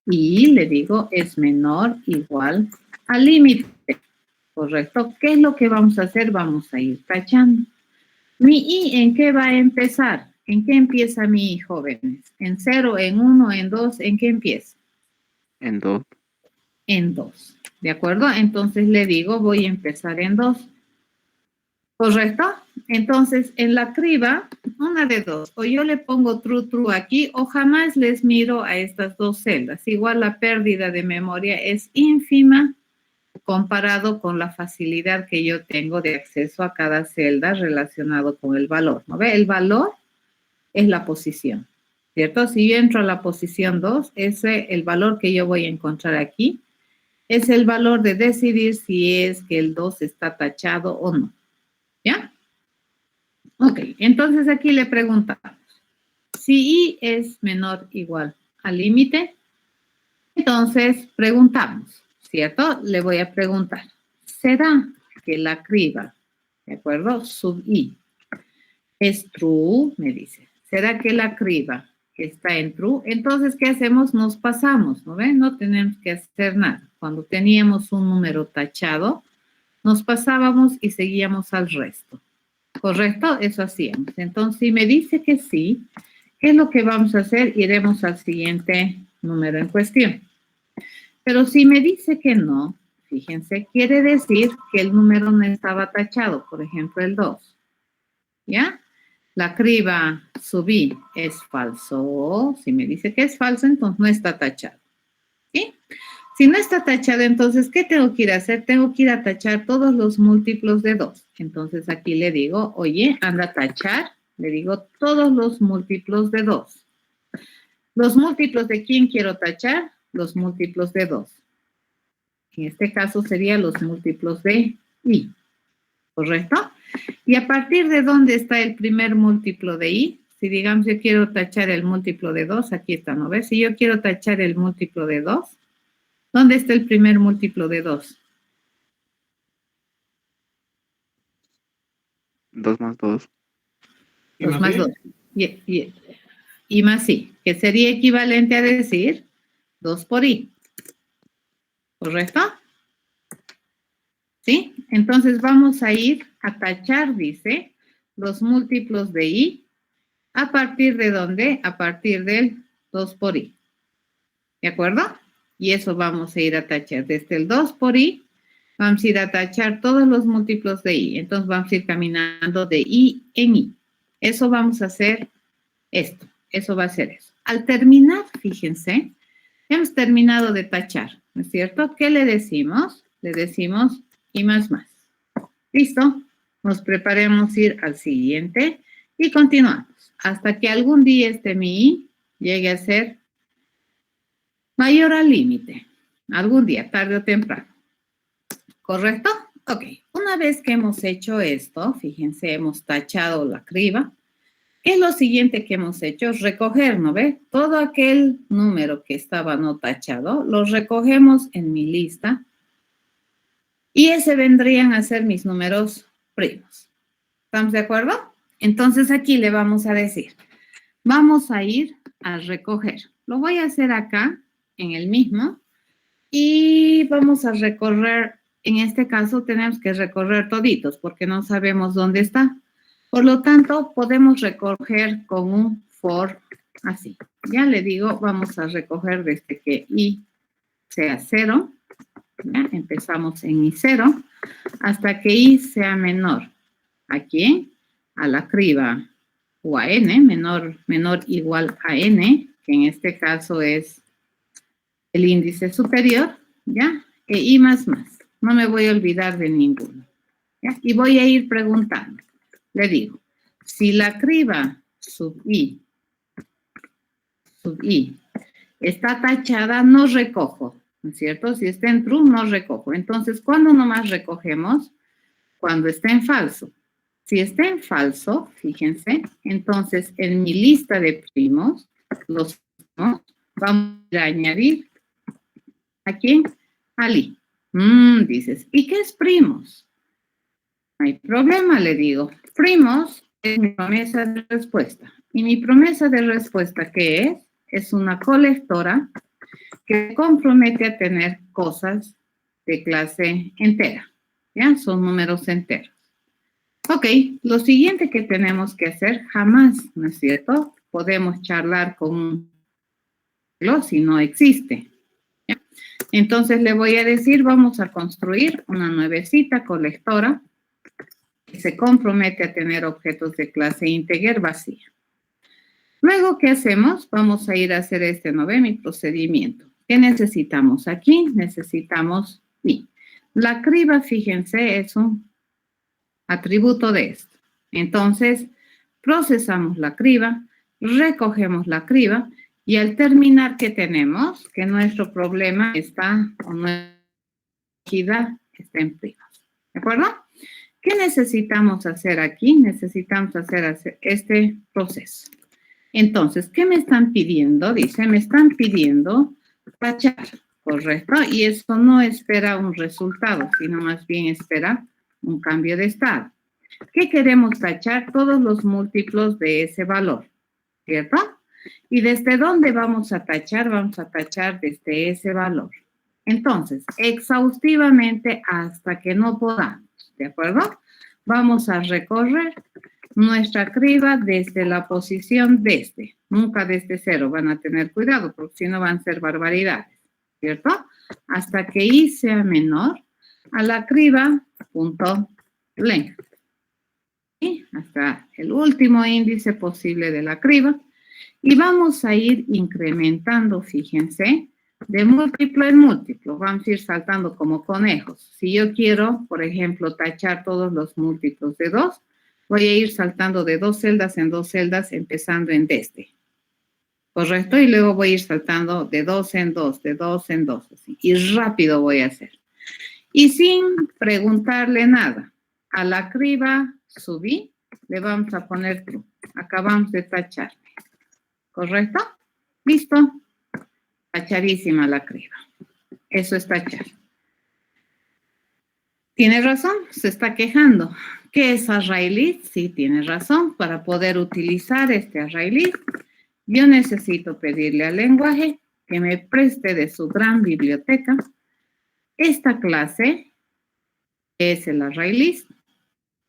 y le digo es menor o igual al límite, ¿correcto? ¿Qué es lo que vamos a hacer? Vamos a ir tachando. ¿Mi i en qué va a empezar? ¿En qué empieza mi i, jóvenes? ¿En 0, en 1, en 2? ¿En qué empieza? En 2. En 2, ¿de acuerdo? Entonces le digo voy a empezar en 2. ¿Correcto? Entonces, en la criba, una de dos. O yo le pongo true, true aquí, o jamás les miro a estas dos celdas. Igual la pérdida de memoria es ínfima comparado con la facilidad que yo tengo de acceso a cada celda relacionado con el valor. ¿No ve? El valor es la posición, ¿cierto? Si yo entro a la posición 2, el valor que yo voy a encontrar aquí es el valor de decidir si es que el 2 está tachado o no. ¿Ya? Ok, entonces aquí le preguntamos, si i es menor o igual al límite, entonces preguntamos, ¿cierto? Le voy a preguntar, ¿será que la criba, ¿de acuerdo? Sub i es true, me dice. ¿Será que la criba está en true? Entonces, ¿qué hacemos? Nos pasamos, ¿no ven? No tenemos que hacer nada. Cuando teníamos un número tachado, nos pasábamos y seguíamos al resto. ¿Correcto? Eso hacíamos. Entonces, si me dice que sí, ¿qué es lo que vamos a hacer? Iremos al siguiente número en cuestión. Pero si me dice que no, fíjense, quiere decir que el número no estaba tachado, por ejemplo, el 2. ¿Ya? La criba sub i es falso. Si me dice que es falso, entonces no está tachado. ¿Sí? Si no está tachado, entonces, ¿qué tengo que ir a hacer? Tengo que ir a tachar todos los múltiplos de 2. Entonces, aquí le digo, oye, anda a tachar. Le digo todos los múltiplos de 2. ¿Los múltiplos de quién quiero tachar? Los múltiplos de 2. En este caso, serían los múltiplos de i. ¿Correcto? Y a partir de dónde está el primer múltiplo de i, si digamos yo quiero tachar el múltiplo de 2, aquí está, ¿no ves? Si yo quiero tachar el múltiplo de 2, ¿dónde está el primer múltiplo de 2? 2 más 2. 2 más 2. Y más i, que sería equivalente a decir 2 por i. ¿Correcto? ¿Sí? Entonces vamos a ir a tachar, dice, los múltiplos de i. ¿A partir de dónde? A partir del 2 por i. ¿De acuerdo? Y eso vamos a ir a tachar desde el 2 por i Vamos a ir a tachar todos los múltiplos de I. Entonces vamos a ir caminando de I en I. Eso vamos a hacer esto. Eso va a ser eso. Al terminar, fíjense, hemos terminado de tachar, ¿no es cierto? ¿Qué le decimos? Le decimos I más más. ¿Listo? Nos preparemos a ir al siguiente y continuamos. Hasta que algún día mi I llegue a ser mayor al límite. Algún día, tarde o temprano. ¿Correcto? Ok. Una vez que hemos hecho esto, fíjense, hemos tachado la criba. ¿Qué es lo siguiente que hemos hecho? Recoger, ¿no ve? Todo aquel número que estaba no tachado, lo recogemos en mi lista y ese vendrían a ser mis números primos. ¿Estamos de acuerdo? Entonces aquí le vamos a decir, vamos a ir a recoger. Lo voy a hacer acá, en el mismo, y vamos a recorrer, en este caso tenemos que recorrer toditos porque no sabemos dónde está. Por lo tanto, podemos recoger con un for así. Ya le digo, vamos a recoger desde que I sea 0. ¿Ya? Empezamos en I0 hasta que I sea menor. ¿A quién? A la criba o a N, menor igual a N, que en este caso es el índice superior, ¿ya? E I más más. No me voy a olvidar de ninguno. ¿Ya? Y voy a ir preguntando. Le digo, si la criba sub I está tachada, no recojo, ¿no es cierto? Si está en true, no recojo. Entonces, ¿cuándo nomás recogemos? Cuando está en falso. Si está en falso, fíjense, entonces en mi lista de primos, los primos, vamos a añadir, ¿a quién? Al I. Dices, ¿y qué es primos? No hay problema, le digo. Primos es mi promesa de respuesta. Y mi promesa de respuesta, ¿qué es? Es una colectora que compromete a tener cosas de clase entera. ¿Ya? Son números enteros. Ok, lo siguiente que tenemos que hacer, jamás, ¿no es cierto? Podemos charlar con un si no existe. ¿Ya? Entonces le voy a decir, vamos a construir una nuevecita colectora que se compromete a tener objetos de clase integer vacía. Luego, ¿qué hacemos? Vamos a ir a hacer ¿no ve? Mi procedimiento. ¿Qué necesitamos? Aquí necesitamos I. La criba, fíjense, es un atributo de esto. Entonces, procesamos la criba, recogemos la criba y al terminar, ¿qué tenemos? Que nuestro problema está, o nuestra equidad está en primas. ¿De acuerdo? ¿Qué necesitamos hacer aquí? Necesitamos hacer este proceso. Entonces, ¿qué me están pidiendo? Dice, me están pidiendo tachar, ¿correcto? Y eso no espera un resultado, sino más bien espera un cambio de estado. ¿Qué queremos tachar? Todos los múltiplos de ese valor, ¿cierto? ¿Y desde dónde vamos a tachar? Vamos a tachar desde ese valor. Entonces, exhaustivamente hasta que no podamos, ¿de acuerdo? Vamos a recorrer nuestra criba desde la posición desde, nunca desde 0, van a tener cuidado porque si no van a ser barbaridades, ¿cierto? Hasta que I sea menor a la criba punto length. ¿Sí? Hasta el último índice posible de la criba y vamos a ir incrementando, fíjense, de múltiplo en múltiplo, vamos a ir saltando como conejos. Si yo quiero, por ejemplo, tachar todos los múltiplos de 2, voy a ir saltando de 2 celdas en 2 celdas, empezando en desde. ¿Correcto? Y luego voy a ir saltando de 2 en 2, de 2 en 2, así. Y rápido voy a hacer. Y sin preguntarle nada, a la criba subí, le vamos a poner true. Acabamos de tachar. ¿Correcto? ¿Listo? Tacharísima la criba. Eso es tachar. ¿Tiene razón? Se está quejando. ¿Qué es array list? Sí, tiene razón. Para poder utilizar este array list, yo necesito pedirle al lenguaje que me preste de su gran biblioteca esta clase, que es el array list,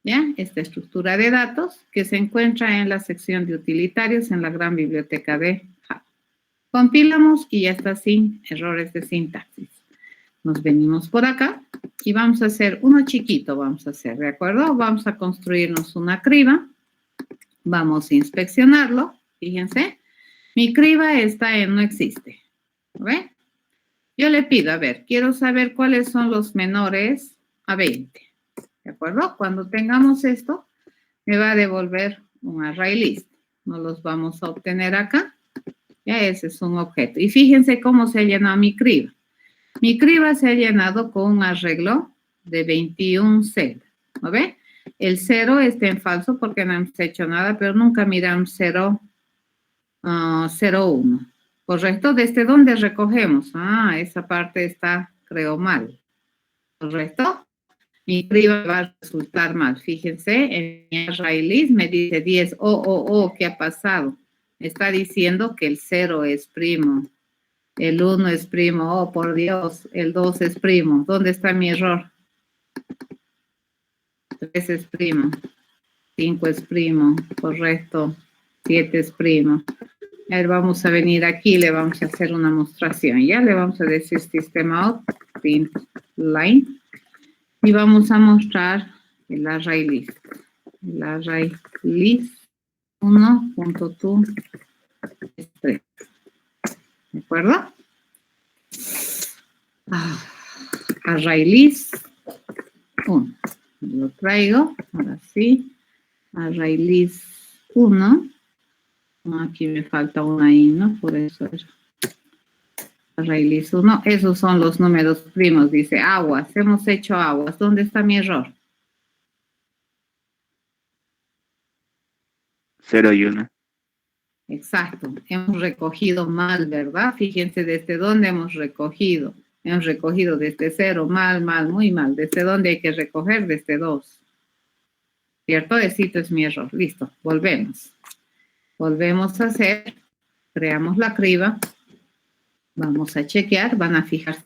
¿ya? Esta estructura de datos que se encuentra en la sección de utilitarios en la gran biblioteca de Java. Compilamos y ya está sin errores de sintaxis. Nos venimos por acá Y vamos a hacer uno chiquito, vamos a hacer, ¿de acuerdo? Vamos a construirnos una criba. Vamos a inspeccionarlo. Fíjense. Mi criba está en no existe. ¿Ve? Yo le pido, a ver, quiero saber cuáles son los menores a 20. ¿De acuerdo? Cuando tengamos esto, me va a devolver un array list. Nos los vamos a obtener acá. Ya ese es un objeto. Y fíjense cómo se ha llenado mi criba. Mi criba se ha llenado con un arreglo de 21 celdas. ¿No ve? El 0 está en falso porque no hemos hecho nada, pero nunca miramos 0, 1. ¿Correcto? ¿Desde dónde recogemos? Ah, esa parte está, creo, mal. ¿Correcto? Mi criba va a resultar mal. Fíjense, en mi array list me dice 10. ¿Qué ha pasado? Me está diciendo que el 0 es primo. El 1 es primo. Oh, por Dios, el 2 es primo. ¿Dónde está mi error? 3 es primo. 5 es primo. Correcto. 7 es primo. A ver, vamos a venir aquí, le vamos a hacer una mostración. Ya le vamos a decir sistema out, print line. Y vamos a mostrar el array list. El array list 1.to3. ¿De acuerdo? Array list 1. Lo traigo, ahora sí. Array list 1. Aquí me falta una I, ¿no? Por eso era. Array list 1. Esos son los números primos. Dice aguas. Hemos hecho aguas. ¿Dónde está mi error? 0 y 1. Exacto. Hemos recogido mal, ¿verdad? Fíjense desde dónde hemos recogido. Hemos recogido desde 0, mal, muy mal. ¿Desde dónde hay que recoger? Desde 2. ¿Cierto? Ese es mi error. Listo. Volvemos. Volvemos a hacer. Creamos la criba. Vamos a chequear. Van a fijarse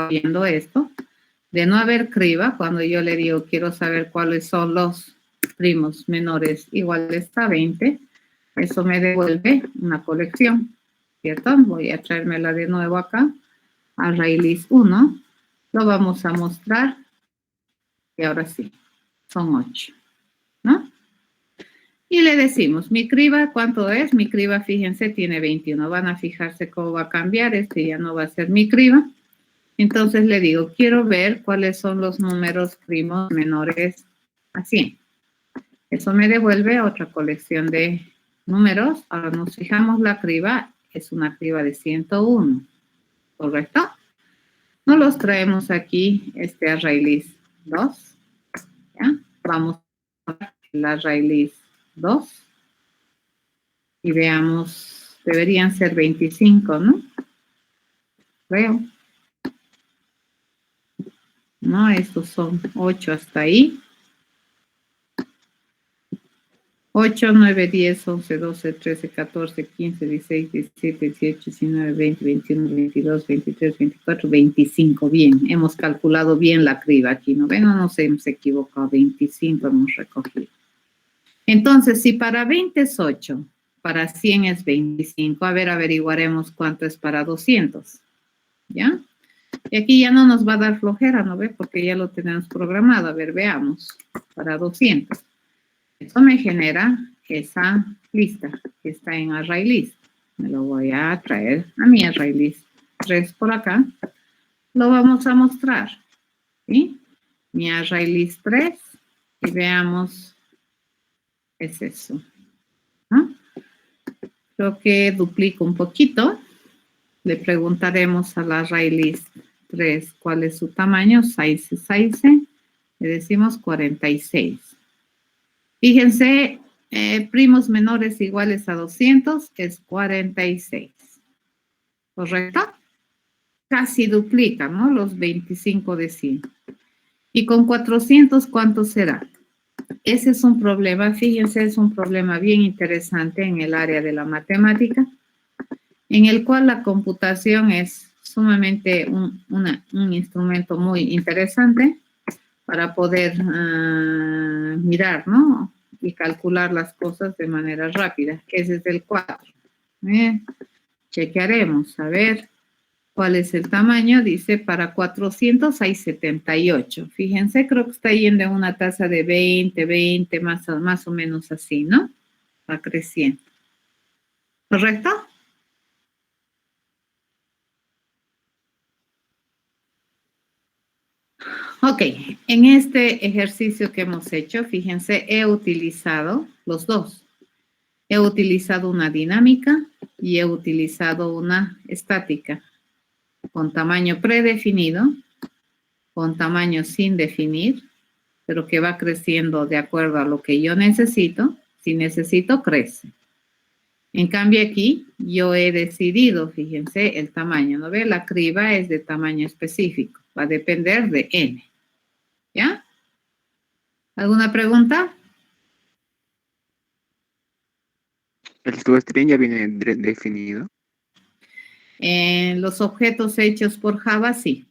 viendo esto. De no haber criba, cuando yo le digo quiero saber cuáles son los primos menores iguales a 20, eso me devuelve una colección, ¿cierto? Voy a traérmela de nuevo acá. Array list 1. Lo vamos a mostrar. Y ahora sí, son 8, ¿no? Y le decimos, mi criba, ¿cuánto es? Mi criba, fíjense, tiene 21. Van a fijarse cómo va a cambiar. Este ya no va a ser mi criba. Entonces le digo, quiero ver cuáles son los números primos menores a 100. Eso me devuelve otra colección de números. Ahora nos fijamos la criba. Es una criba de 101. ¿Correcto? Nos los traemos aquí, este array list 2. ¿Ya? Vamos a ver el array list 2 y veamos, deberían ser 25, ¿no? Creo. No, estos son 8 hasta ahí. 8, 9, 10, 11, 12, 13, 14, 15, 16, 17, 18, 19, 20, 21, 22, 23, 24, 25. Bien, hemos calculado bien la criba aquí, ¿no ven? No nos hemos equivocado, 25 hemos recogido. Entonces, si para 20 es 8, para 100 es 25, a ver, averiguaremos cuánto es para 200, ¿ya? Y aquí ya no nos va a dar flojera, ¿no ve? Porque ya lo tenemos programado. A ver, veamos, para 200. Eso me genera esa lista que está en array list. Me lo voy a traer a mi array list 3 por acá. Lo vamos a mostrar, ¿sí? Mi array list 3 y veamos, es eso, ¿no? Creo que duplico un poquito. Le preguntaremos al array list 3 cuál es su tamaño, size. Le decimos 46. Fíjense, primos menores iguales a 200 es 46. ¿Correcto? Casi duplica, ¿no? Los 25 de 100. Y con 400, ¿cuánto será? Ese es un problema, fíjense, es un problema bien interesante en el área de la matemática, en el cual la computación es sumamente un instrumento muy interesante para poder mirar, ¿no? Y calcular las cosas de manera rápida. Ese es el 4. Chequearemos, a ver, ¿Cuál es el tamaño? Dice, para 400 hay 78. Fíjense, creo que está yendo en una tasa de 20, más o menos así, ¿no? Va creciendo. ¿Correcto? Ok, en este ejercicio que hemos hecho, fíjense, he utilizado los dos. He utilizado una dinámica y he utilizado una estática con tamaño predefinido, con tamaño sin definir, pero que va creciendo de acuerdo a lo que yo necesito. Si necesito, crece. En cambio aquí, yo he decidido, fíjense, el tamaño, ¿no ve? La criba es de tamaño específico, va a depender de n. ¿Ya? ¿Alguna pregunta? El toString ya viene definido. En los objetos hechos por Java, sí.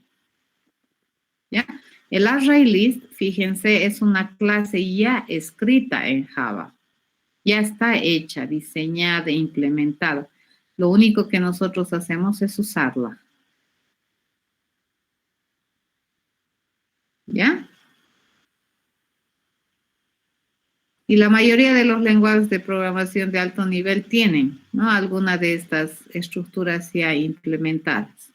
¿Ya? El ArrayList, fíjense, es una clase ya escrita en Java. Ya está hecha, diseñada, implementada. Lo único que nosotros hacemos es usarla. ¿Ya? Y la mayoría de los lenguajes de programación de alto nivel tienen, ¿no? Alguna de estas estructuras ya implementadas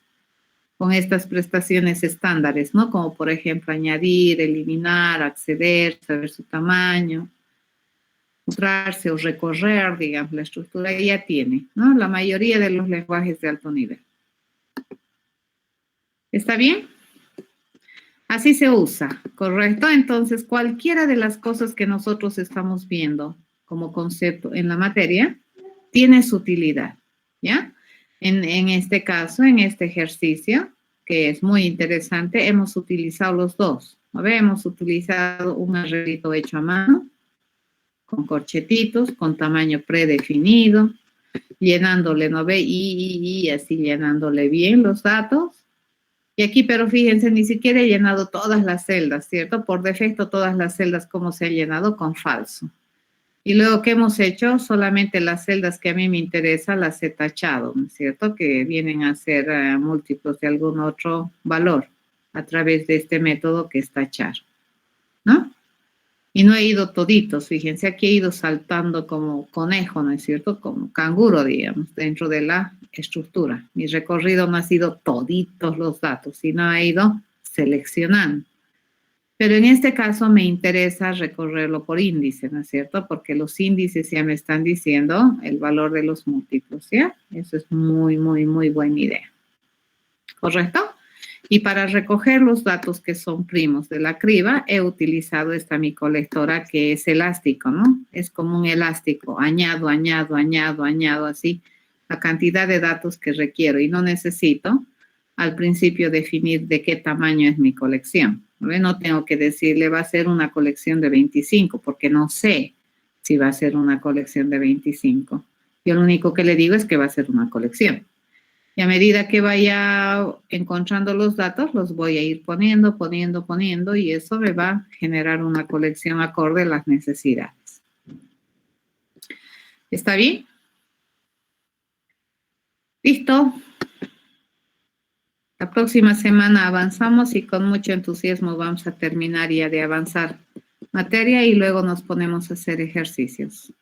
con estas prestaciones estándares, ¿no? Como por ejemplo añadir, eliminar, acceder, saber su tamaño, mostrarse o recorrer, digamos, la estructura ya tiene, ¿no? La mayoría de los lenguajes de alto nivel. ¿Está bien? Así se usa, ¿correcto? Entonces, cualquiera de las cosas que nosotros estamos viendo como concepto en la materia tiene su utilidad, ¿ya? En este caso, en este ejercicio, que es muy interesante, hemos utilizado los dos. ¿No ve? Hemos utilizado un arreglito hecho a mano, con corchetitos, con tamaño predefinido, llenándole, ¿no ve? Y así llenándole bien los datos. Y aquí, pero fíjense, ni siquiera he llenado todas las celdas, ¿cierto? Por defecto, todas las celdas, ¿cómo se han llenado? Con falso. Y luego, ¿qué hemos hecho? Solamente las celdas que a mí me interesan las he tachado, ¿no es cierto? Que vienen a ser múltiplos de algún otro valor a través de este método que es tachar, ¿no? Y no he ido toditos, fíjense, aquí he ido saltando como conejo, ¿no es cierto? Como canguro, digamos, dentro de la estructura. Mi recorrido no ha sido toditos los datos, sino he ido seleccionando. Pero en este caso me interesa recorrerlo por índice, ¿no es cierto? Porque los índices ya me están diciendo el valor de los múltiplos, ¿ya? Eso es muy, muy, muy buena idea. ¿Correcto? Y para recoger los datos que son primos de la criba, he utilizado esta mi colectora que es elástico, ¿no? Es como un elástico, añado, así, la cantidad de datos que requiero y no necesito al principio definir de qué tamaño es mi colección. No tengo que decirle va a ser una colección de 25 porque no sé si va a ser una colección de 25. Yo lo único que le digo es que va a ser una colección. Y a medida que vaya encontrando los datos, los voy a ir poniendo y eso me va a generar una colección acorde a las necesidades. ¿Está bien? Listo. La próxima semana avanzamos y con mucho entusiasmo vamos a terminar ya de avanzar materia y luego nos ponemos a hacer ejercicios.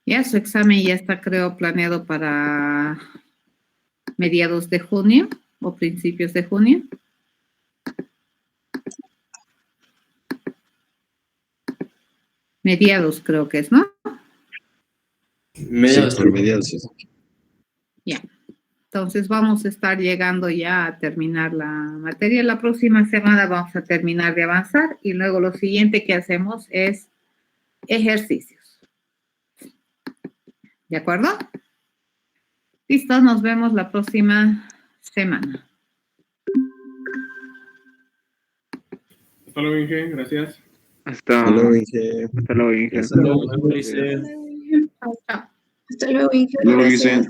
Ya su examen ya está, creo, planeado para mediados de junio o principios de junio. Mediados creo que es, ¿no? Mediados. Sí, por mediados. Sí. Ya. Entonces vamos a estar llegando ya a terminar la materia. La próxima semana vamos a terminar de avanzar y luego lo siguiente que hacemos es ejercicios. ¿De acuerdo? Listo, nos vemos la próxima semana. Hasta luego, Inge, gracias. Hasta luego, Inge. Hasta luego, Inge. Hasta luego, Inge. Chao, chao. Hasta luego, Inge. Luego, Gracias. Inge.